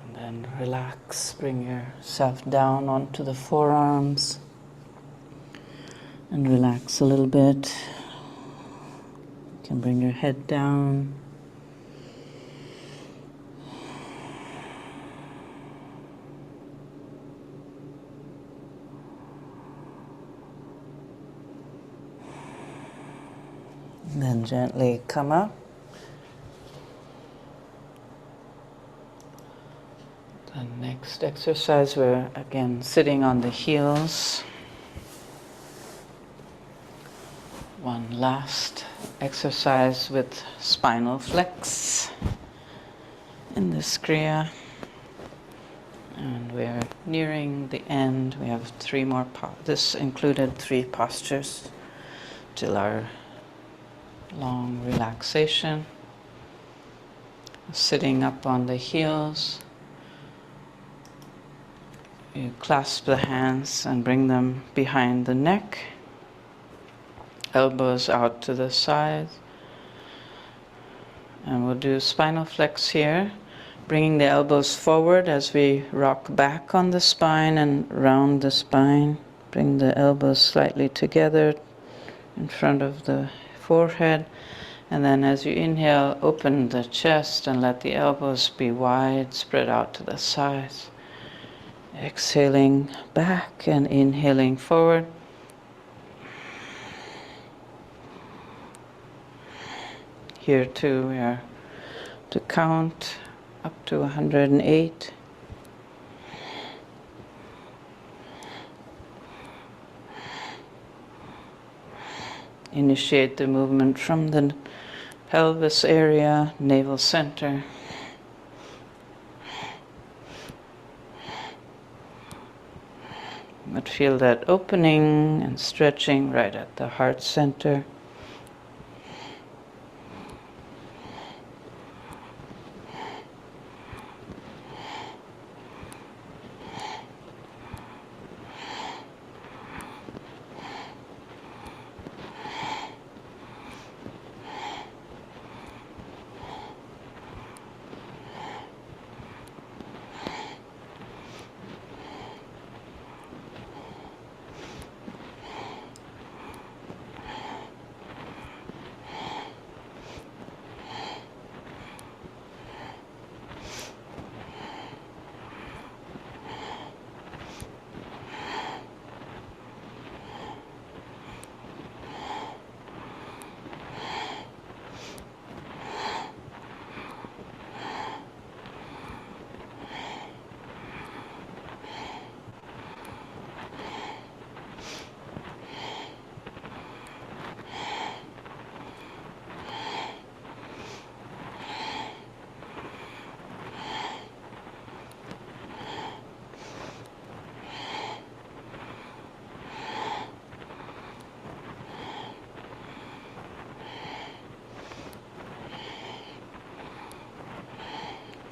And then relax, bring yourself down onto the forearms and relax a little bit. You can bring your head down. And then gently come up. The next exercise, we're again sitting on the heels. One last exercise with spinal flex in this kriya. And we're nearing the end. We have 3 more. This included 3 postures till our long relaxation. Sitting up on the heels. You clasp the hands and bring them behind the neck. Elbows out to the sides. And we'll do spinal flex here, bringing the elbows forward as we rock back on the spine and round the spine. Bring the elbows slightly together in front of the forehead. And then as you inhale, open the chest and let the elbows be wide, spread out to the sides. Exhaling back and inhaling forward. Here too we are to count up to 108. Initiate the movement from the pelvis area, navel center. But feel that opening and stretching right at the heart center.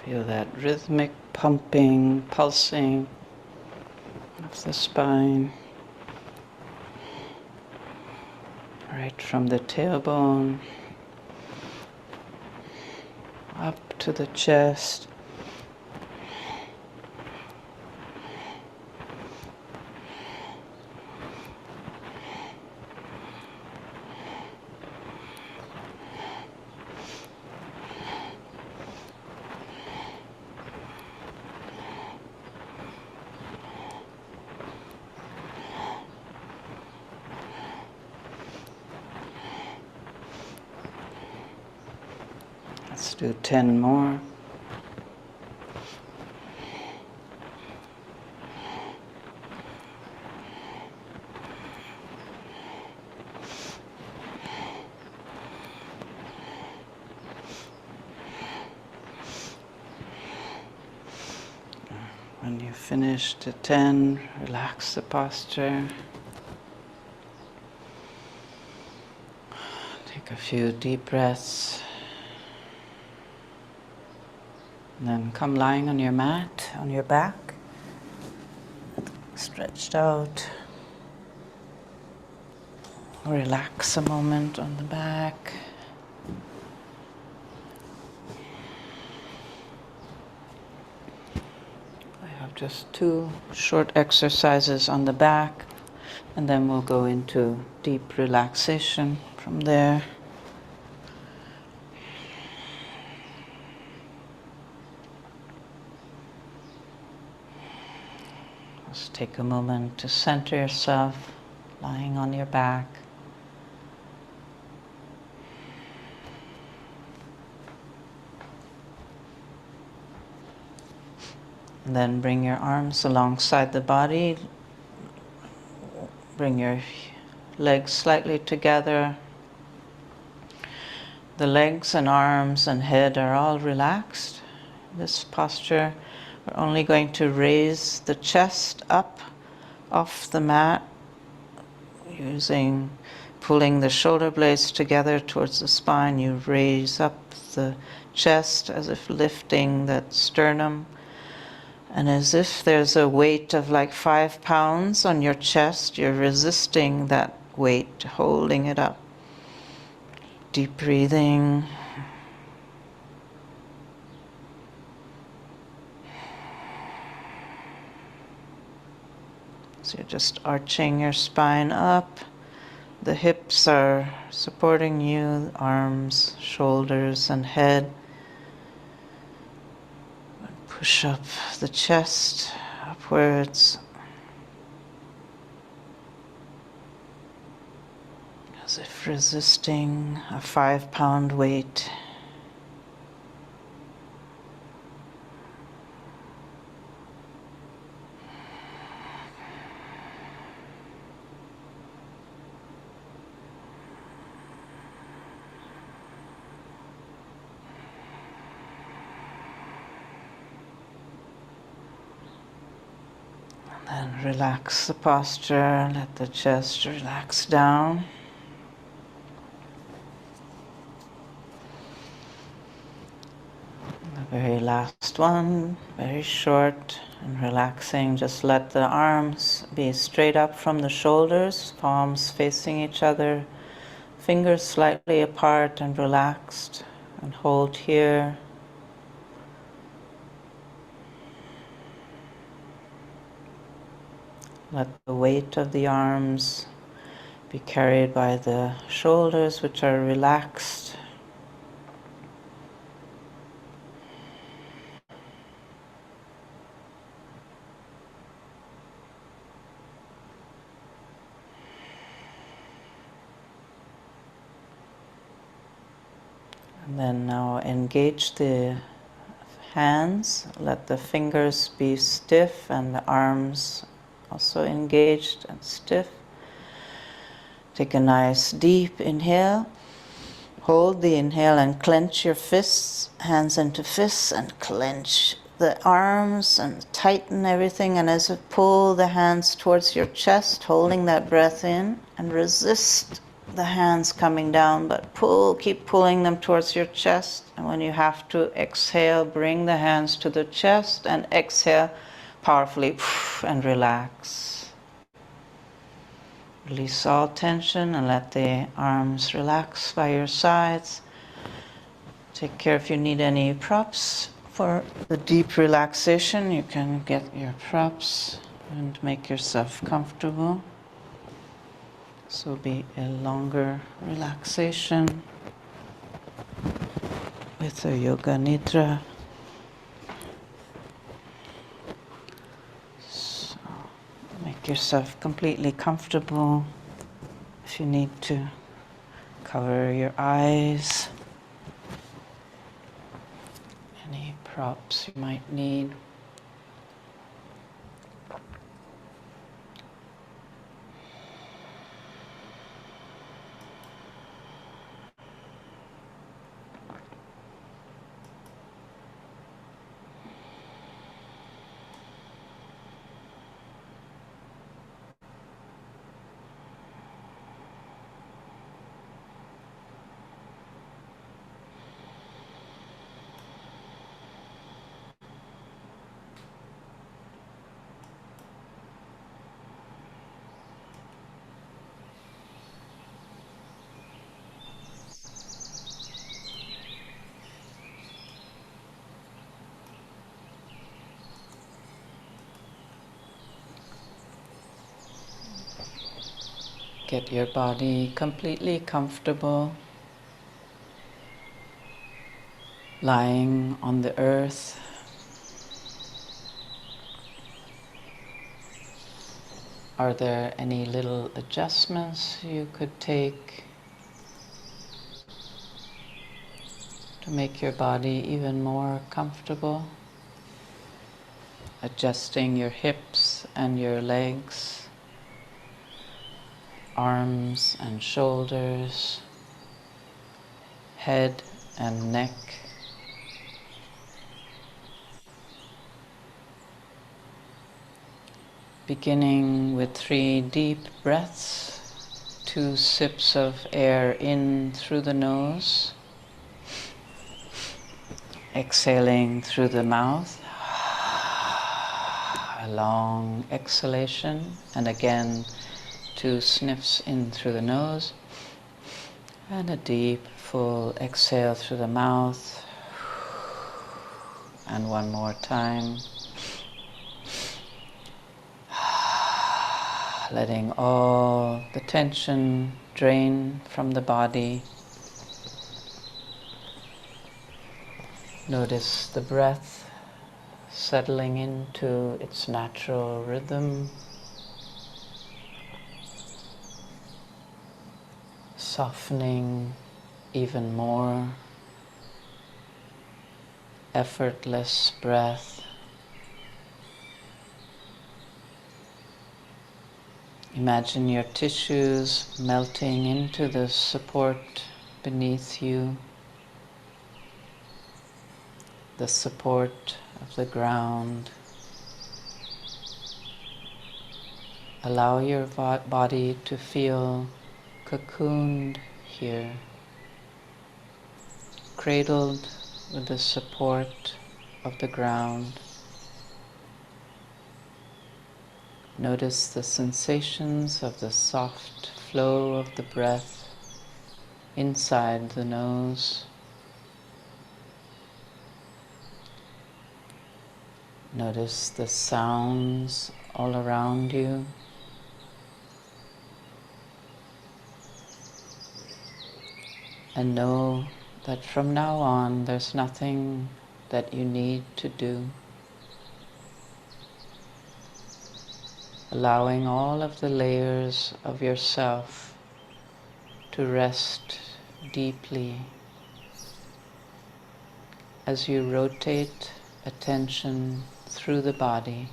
Feel that rhythmic pumping, pulsing of the spine, right from the tailbone up to the chest. Let's do 10 more. When you finish the 10, relax the posture. Take a few deep breaths. And then come lying on your mat, on your back, stretched out. Relax a moment on the back. I have just 2 short exercises on the back, and then we'll go into deep relaxation from there. Just take a moment to center yourself, lying on your back. And then bring your arms alongside the body. Bring your legs slightly together. The legs and arms and head are all relaxed. In this posture, we're only going to raise the chest up off the mat, pulling the shoulder blades together towards the spine. You raise up the chest as if lifting that sternum, and as if there's a weight of like 5 pounds on your chest, you're resisting that weight, holding it up. Deep breathing. So you're just arching your spine up. The hips are supporting you, arms, shoulders, and head. Push up the chest upwards. As if resisting a 5-pound weight. Then relax the posture, let the chest relax down. The very last one, very short and relaxing. Just let the arms be straight up from the shoulders, palms facing each other, fingers slightly apart and relaxed, and hold here. Let the weight of the arms be carried by the shoulders, which are relaxed. And then now engage the hands. Let the fingers be stiff and the arms also engaged and stiff. Take a nice deep inhale. Hold the inhale and clench your fists, hands into fists, and clench the arms and tighten everything. And as you pull the hands towards your chest, holding that breath in, and resist the hands coming down, but keep pulling them towards your chest. And when you have to exhale, bring the hands to the chest and exhale powerfully and relax. Release all tension and let the arms relax by your sides. Take care if you need any props for the deep relaxation. You can get your props and make yourself comfortable. This will be a longer relaxation with a yoga nidra. So make yourself completely comfortable. If you need to cover your eyes, any props you might need. Get your body completely comfortable, lying on the earth. Are there any little adjustments you could take to make your body even more comfortable? Adjusting your hips and your legs, arms and shoulders, head and neck. Beginning with 3 deep breaths, 2 sips of air in through the nose, exhaling through the mouth, a long exhalation, and again 2 sniffs in through the nose, and a deep, full exhale through the mouth, and one more time. Letting all the tension drain from the body. Notice the breath settling into its natural rhythm, softening even more. Effortless breath. Imagine your tissues melting into the support beneath you, the support of the ground. Allow your body to feel cocooned here, cradled with the support of the ground. Notice the sensations of the soft flow of the breath inside the nose. Notice the sounds all around you. And know that from now on there's nothing that you need to do. Allowing all of the layers of yourself to rest deeply as you rotate attention through the body.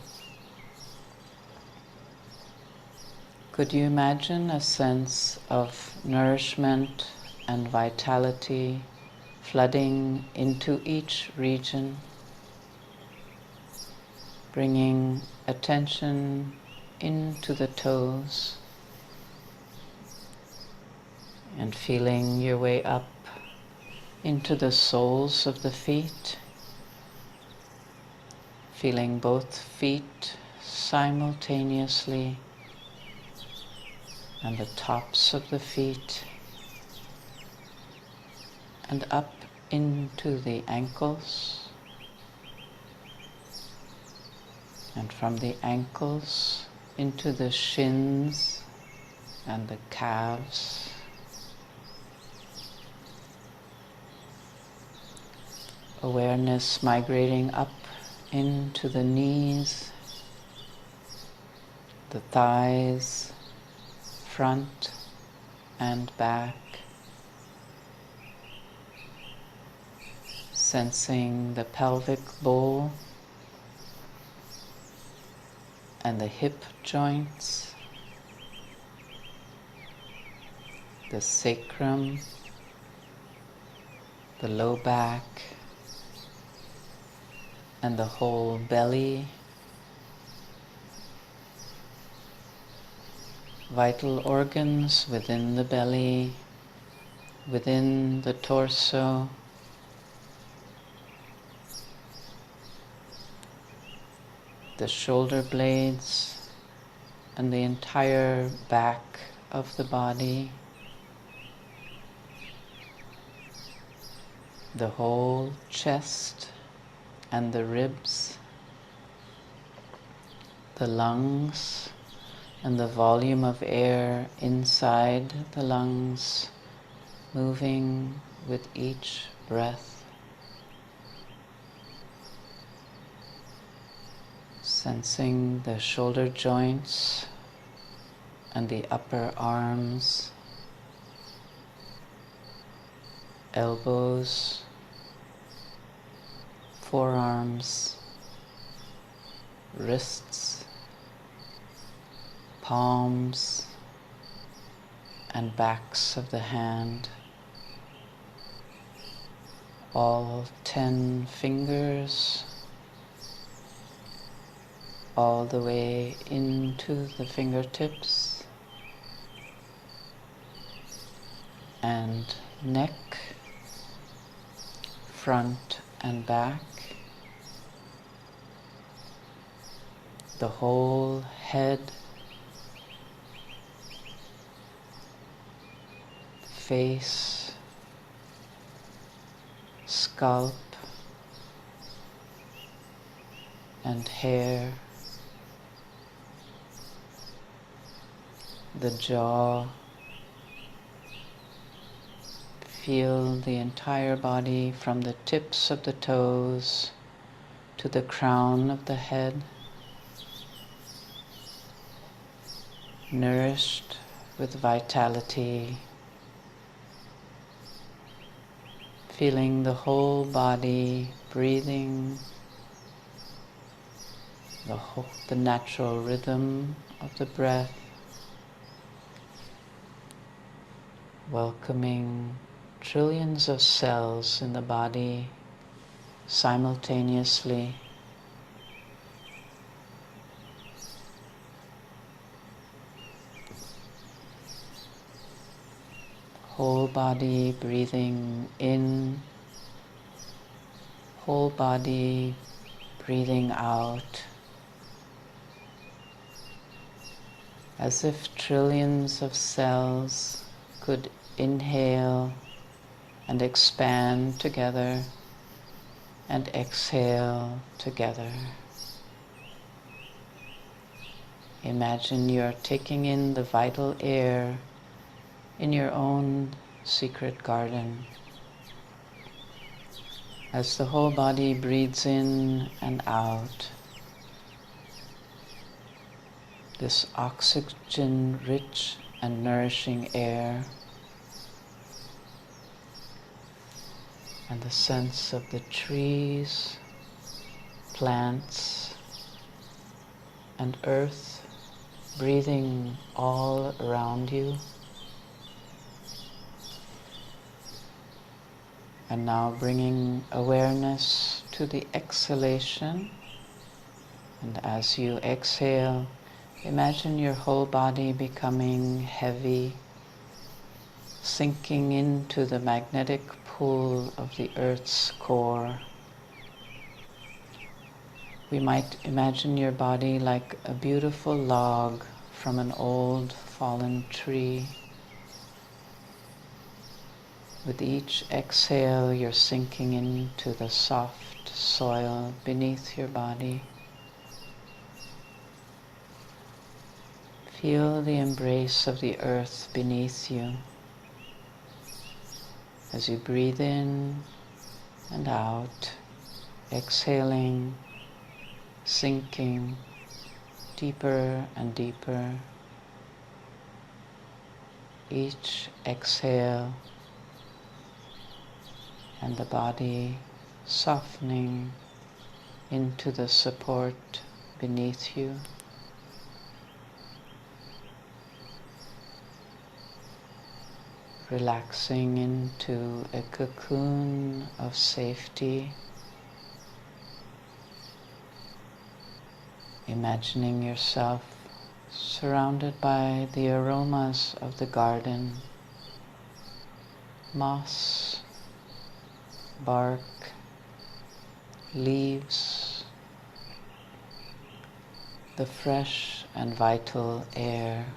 Could you imagine a sense of nourishment and vitality flooding into each region, bringing attention into the toes, And feeling your way up into the soles of the feet, feeling both feet simultaneously and the tops of the feet, and up into the ankles, and from the ankles into the shins and the calves. Awareness migrating up into the knees, the thighs, front and back, sensing the pelvic bowl and the hip joints, the sacrum, the low back, and the whole belly, vital organs within the belly, within the torso, the shoulder blades, and the entire back of the body, the whole chest and the ribs, the lungs, and the volume of air inside the lungs moving with each breath. Sensing the shoulder joints and the upper arms, elbows, forearms, wrists, palms, and backs of the hand. All 10 fingers, all the way into the fingertips, and neck, front and back, the whole head, face, scalp, and hair, the jaw. Feel the entire body from the tips of the toes to the crown of the head, nourished with vitality. Feeling the whole body breathing, the natural rhythm of the breath, welcoming trillions of cells in the body simultaneously. Whole body breathing in, whole body breathing out, as if trillions of cells could inhale and expand together and exhale together. Imagine you're taking in the vital air in your own secret garden. As the whole body breathes in and out, this oxygen-rich and nourishing air, and the sense of the trees, plants, and earth breathing all around you. And now bringing awareness to the exhalation. And as you exhale, imagine your whole body becoming heavy, sinking into the magnetic pull of the Earth's core. We might imagine your body like a beautiful log from an old fallen tree. With each exhale, you're sinking into the soft soil beneath your body. Feel the embrace of the earth beneath you as you breathe in and out, exhaling, sinking deeper and deeper. Each exhale and the body softening into the support beneath you. Relaxing into a cocoon of safety. Imagining yourself surrounded by the aromas of the garden, moss, bark, leaves, the fresh and vital air,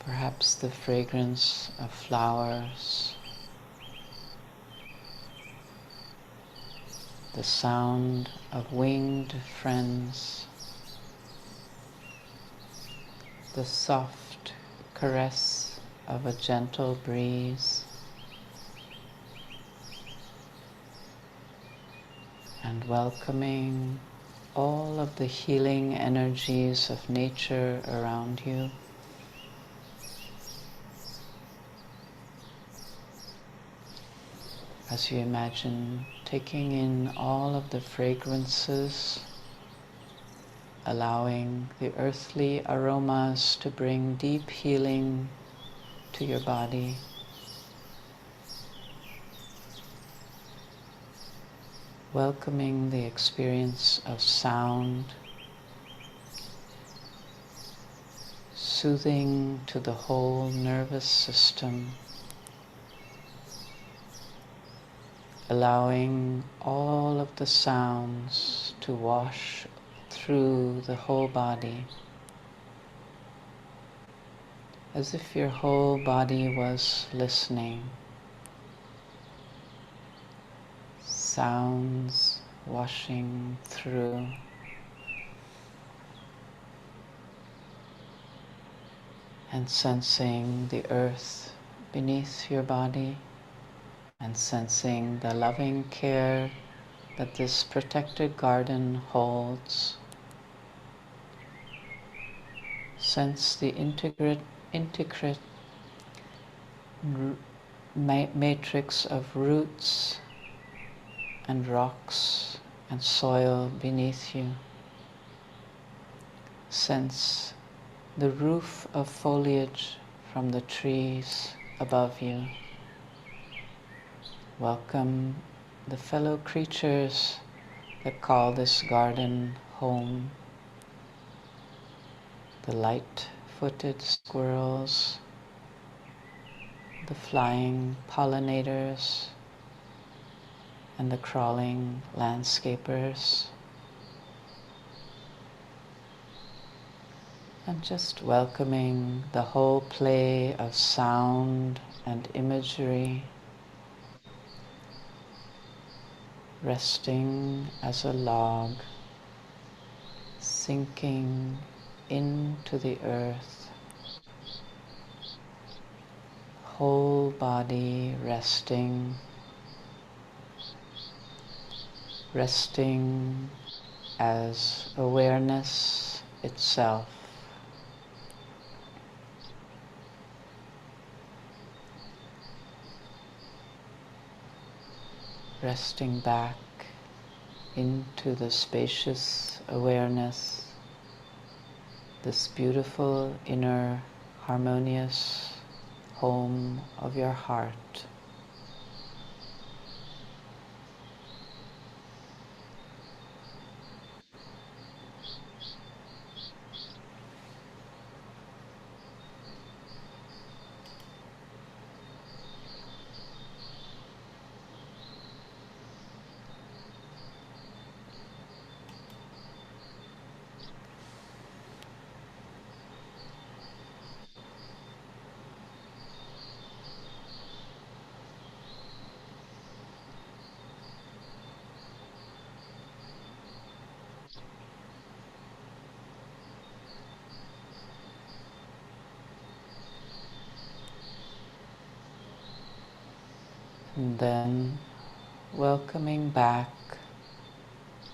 perhaps the fragrance of flowers, the sound of winged friends, the soft caress of a gentle breeze, and welcoming all of the healing energies of nature around you. As you imagine taking in all of the fragrances, allowing the earthly aromas to bring deep healing to your body. Welcoming the experience of sound, soothing to the whole nervous system, allowing all of the sounds to wash through the whole body, as if your whole body was listening. Sounds washing through. And sensing the earth beneath your body, and sensing the loving care that this protected garden holds. Sense the intricate matrix of roots and rocks and soil beneath you. Sense the roof of foliage from the trees above you. Welcome the fellow creatures that call this garden home. The light-footed squirrels, the flying pollinators, and the crawling landscapers. And just welcoming the whole play of sound and imagery, resting as a log, sinking into the earth, whole body resting as awareness itself. Resting back into the spacious awareness, this beautiful inner harmonious home of your heart. And then welcoming back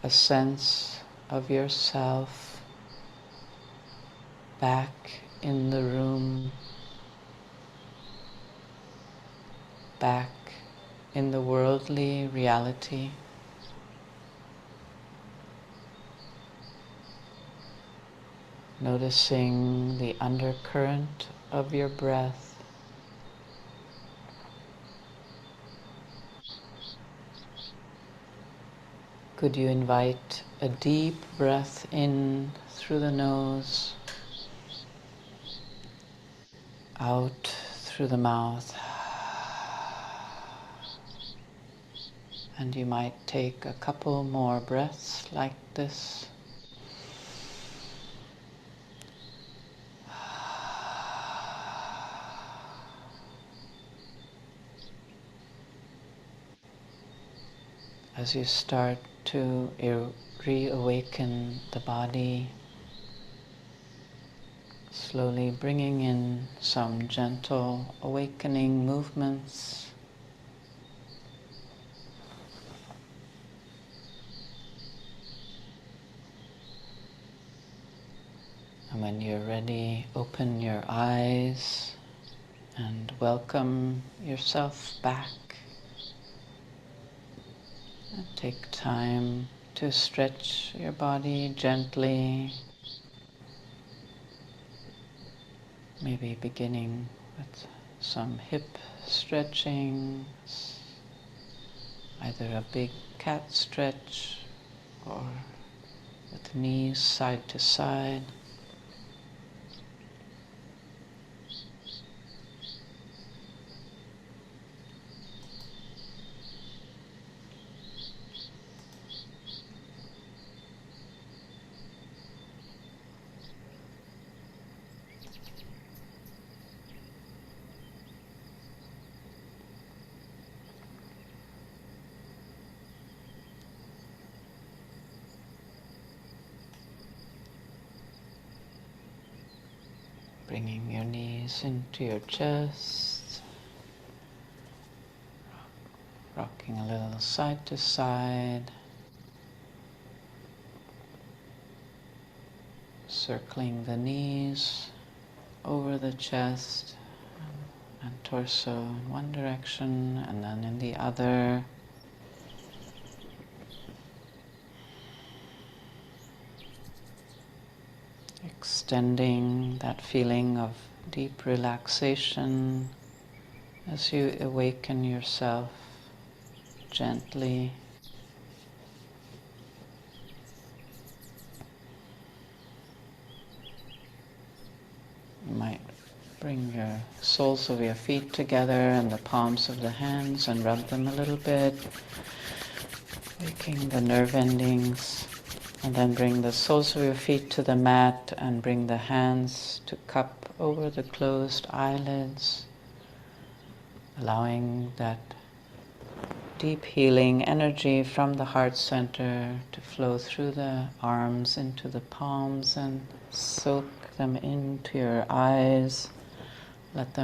a sense of yourself back in the room, back in the worldly reality. Noticing the undercurrent of your breath. Could you invite a deep breath in through the nose, out through the mouth, and you might take a couple more breaths like this. As you start to reawaken the body, slowly bringing in some gentle awakening movements. And when you're ready, open your eyes and welcome yourself back. And take time to stretch your body gently, maybe beginning with some hip stretching, either a big cat stretch or with knees side to side. Bringing your knees into your chest, rocking a little side to side, circling the knees over the chest and torso in one direction and then in the other. Extending that feeling of deep relaxation as you awaken yourself gently. You might bring your soles of your feet together and the palms of the hands and rub them a little bit, waking the nerve endings. And then bring the soles of your feet to the mat and bring the hands to cup over the closed eyelids, allowing that deep healing energy from the heart center to flow through the arms into the palms and soak them into your eyes. Let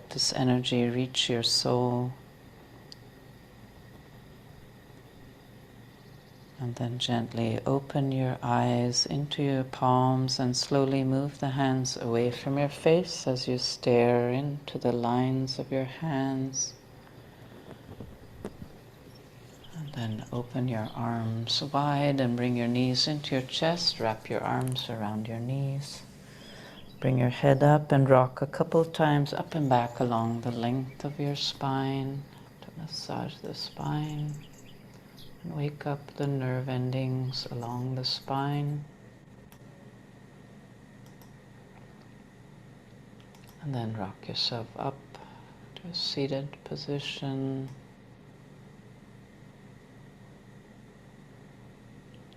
this energy reach your soul. And then gently open your eyes into your palms and slowly move the hands away from your face as you stare into the lines of your hands. And then open your arms wide and bring your knees into your chest. Wrap your arms around your knees. Bring your head up and rock a couple times up and back along the length of your spine to massage the spine. And wake up the nerve endings along the spine. And then rock yourself up to a seated position.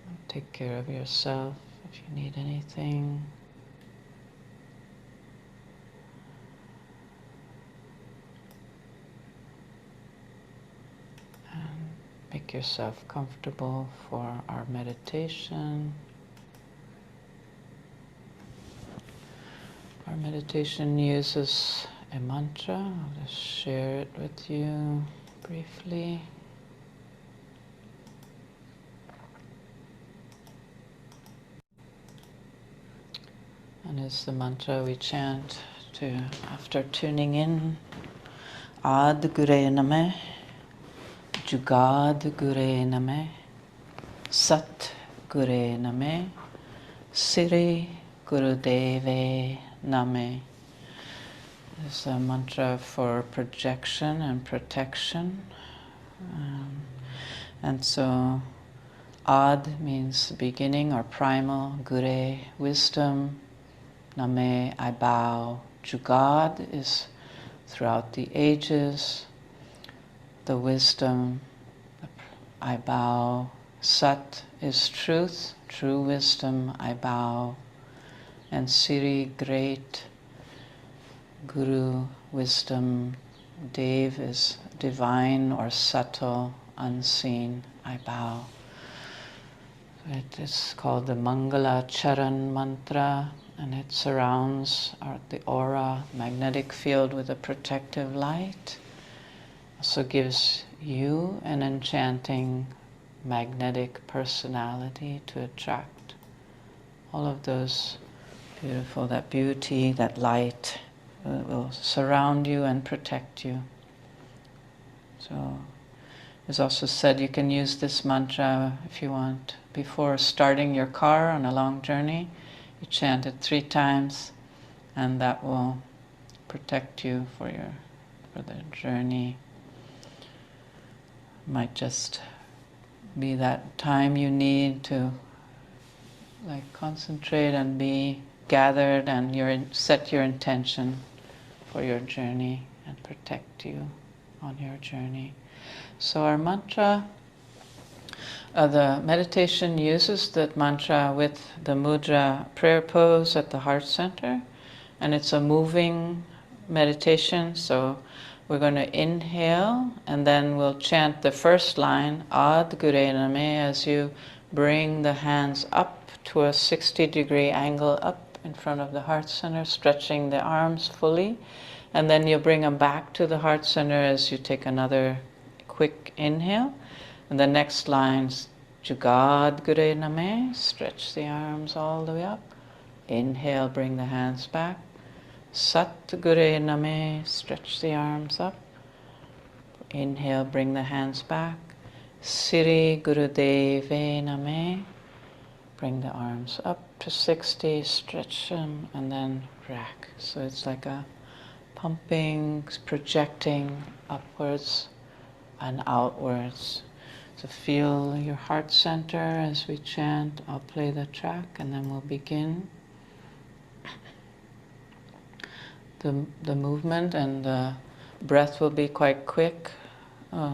And take care of yourself if you need anything. Make yourself comfortable for our meditation. Our meditation uses a mantra. I'll just share it with you briefly. And it's the mantra we chant after tuning in. Ad Gure Name, Jugad Gure Name, Sat Gure Name, Siri Gurudeve Name. It's a mantra for projection and protection. And so Ad means beginning or primal, Gure, wisdom, Name, I bow. Jugad is throughout the ages, the wisdom, I bow. Sat is truth, true wisdom, I bow. And Siri, great, Guru, wisdom, Dev is divine or subtle, unseen, I bow. It is called the Mangala Charan mantra, and it surrounds the aura, magnetic field with a protective light. Also gives you an enchanting magnetic personality to attract all of those beautiful, that beauty, that light will surround you and protect you. So it's also said you can use this mantra if you want before starting your car on a long journey. You chant it 3 times, and that will protect you for the journey. It might just be that time you need to concentrate and be gathered and set your intention for your journey and protect you on your journey. So our mantra, the meditation uses that mantra with the mudra prayer pose at the heart center, and it's a moving meditation. So we're going to inhale, and then we'll chant the first line, Ad Gure Name, as you bring the hands up to a 60-degree angle up in front of the heart center, stretching the arms fully. And then you bring them back to the heart center as you take another quick inhale. And the next line's Jugad Gure Name, stretch the arms all the way up. Inhale, bring the hands back. Sat Gure Name, stretch the arms up. Inhale, bring the hands back. Siri Gurudeve Name, bring the arms up to 60, stretch them, and then rack. So it's like a pumping, projecting upwards and outwards. So feel your heart center as we chant. I'll play the track and then we'll begin. The movement and the breath will be quite quick.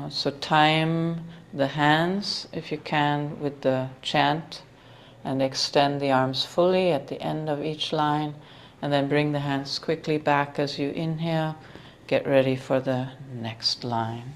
So time the hands, if you can, with the chant, and extend the arms fully at the end of each line, and then bring the hands quickly back as you inhale. Get ready for the next line.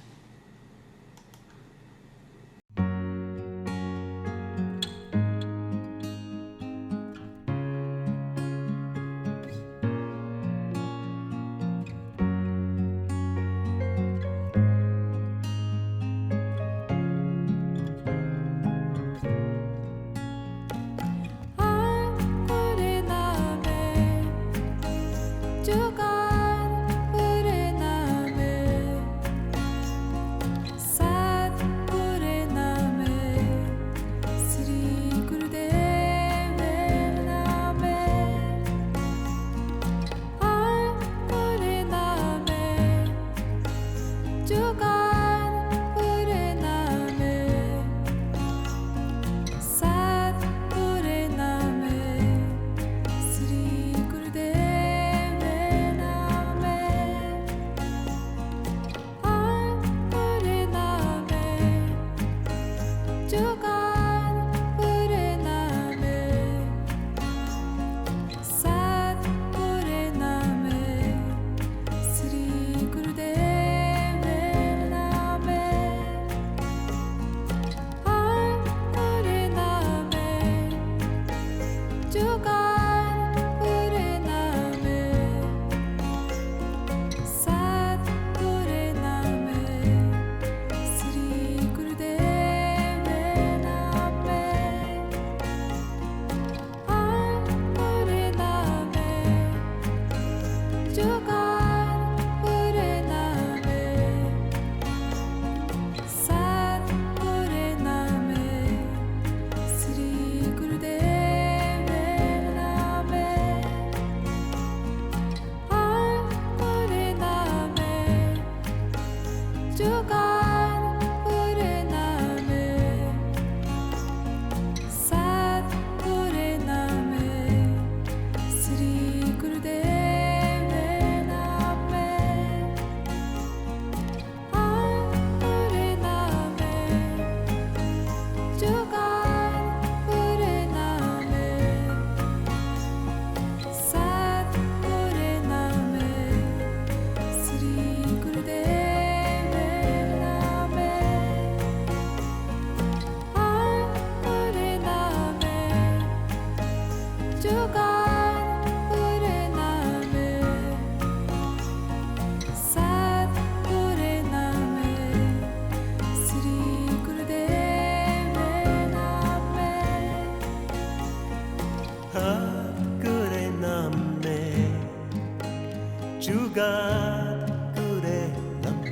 Jugat Gure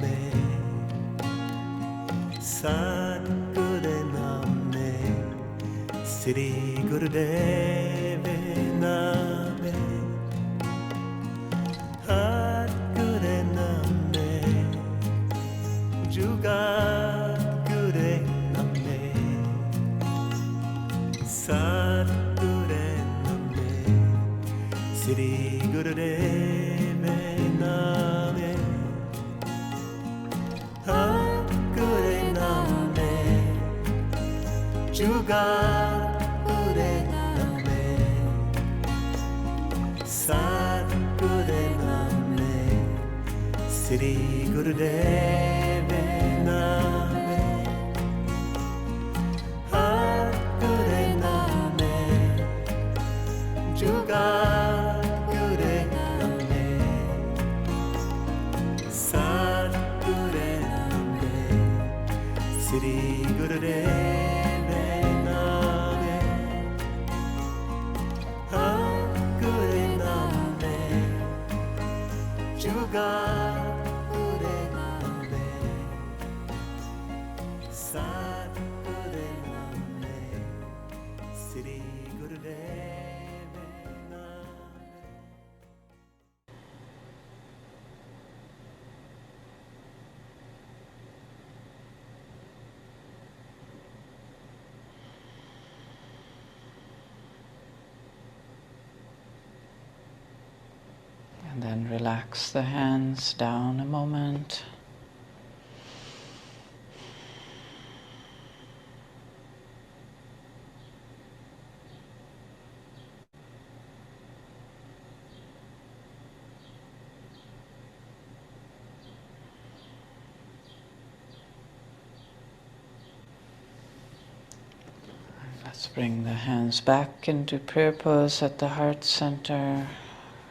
Name Sat Gure Name Sri Gurudev Name Hat Gure Name Jugat Gure Name Sat Gure Name Sri Gurudev Name Hat Gure Name Jugat Gure Name Sat Gure Name Sri Gurudev Name Hat Gure Name Jugat Gure Name Sat Gure Name Sri Gurudev Name Hat Gure Name Jugat Gure Name Sat Gure Name Sri Gurudev Name. And then relax the hands down a moment. Let's bring the hands back into prayer pose at the heart center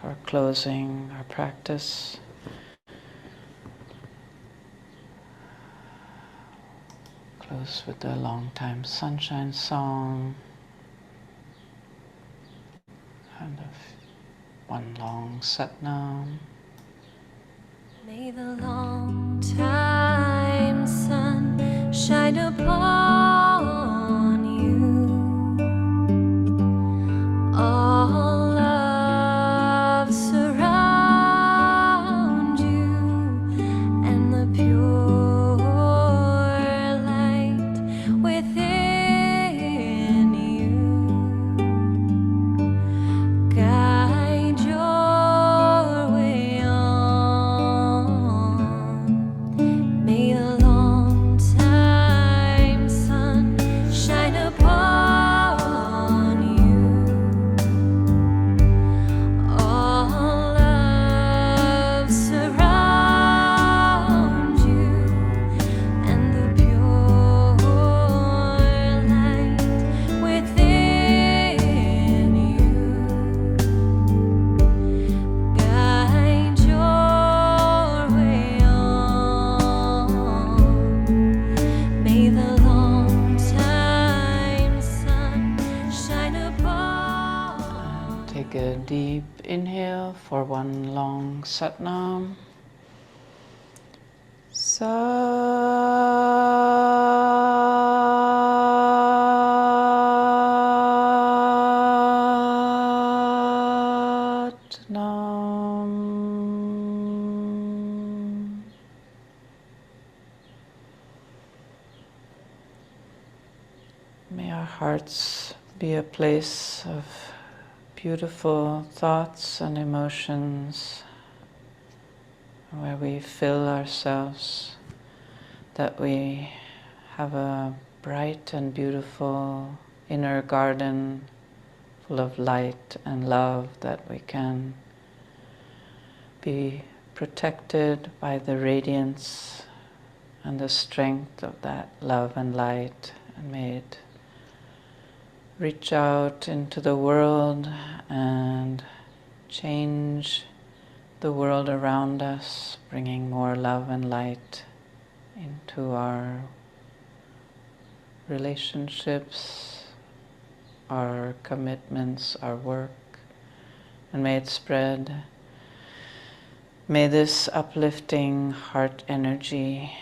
for closing our practice. Close with the long time sunshine song and one long Satnam. May the long time sun shine upon you. All love surround you, and the pure light within you guide your way on. May the long time sun shine upon you. All love surround you, and the pure light within you guide your way on. May the long time sun shine upon. Take a deep inhale for one long Satnam. Satnam. May our hearts be a place of beautiful thoughts and emotions where we fill ourselves, that we have a bright and beautiful inner garden full of light and love, that we can be protected by the radiance and the strength of that love and light, and may it reach out into the world and change the world around us, bringing more love and light into our relationships, our commitments, our work, and may it spread May this uplifting heart energy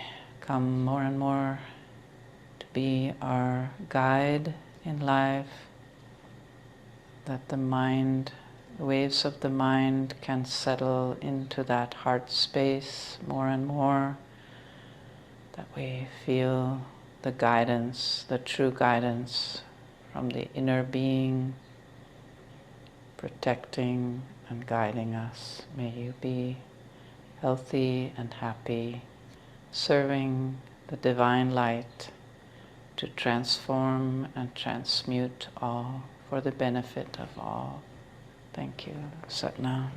come more and more to be our guide in life, that the mind, the waves of the mind can settle into that heart space more and more, that we feel the guidance, the true guidance from the inner being protecting and guiding us. May you be healthy and happy, serving the divine light to transform and transmute all for the benefit of all. Thank you. Sat Nam.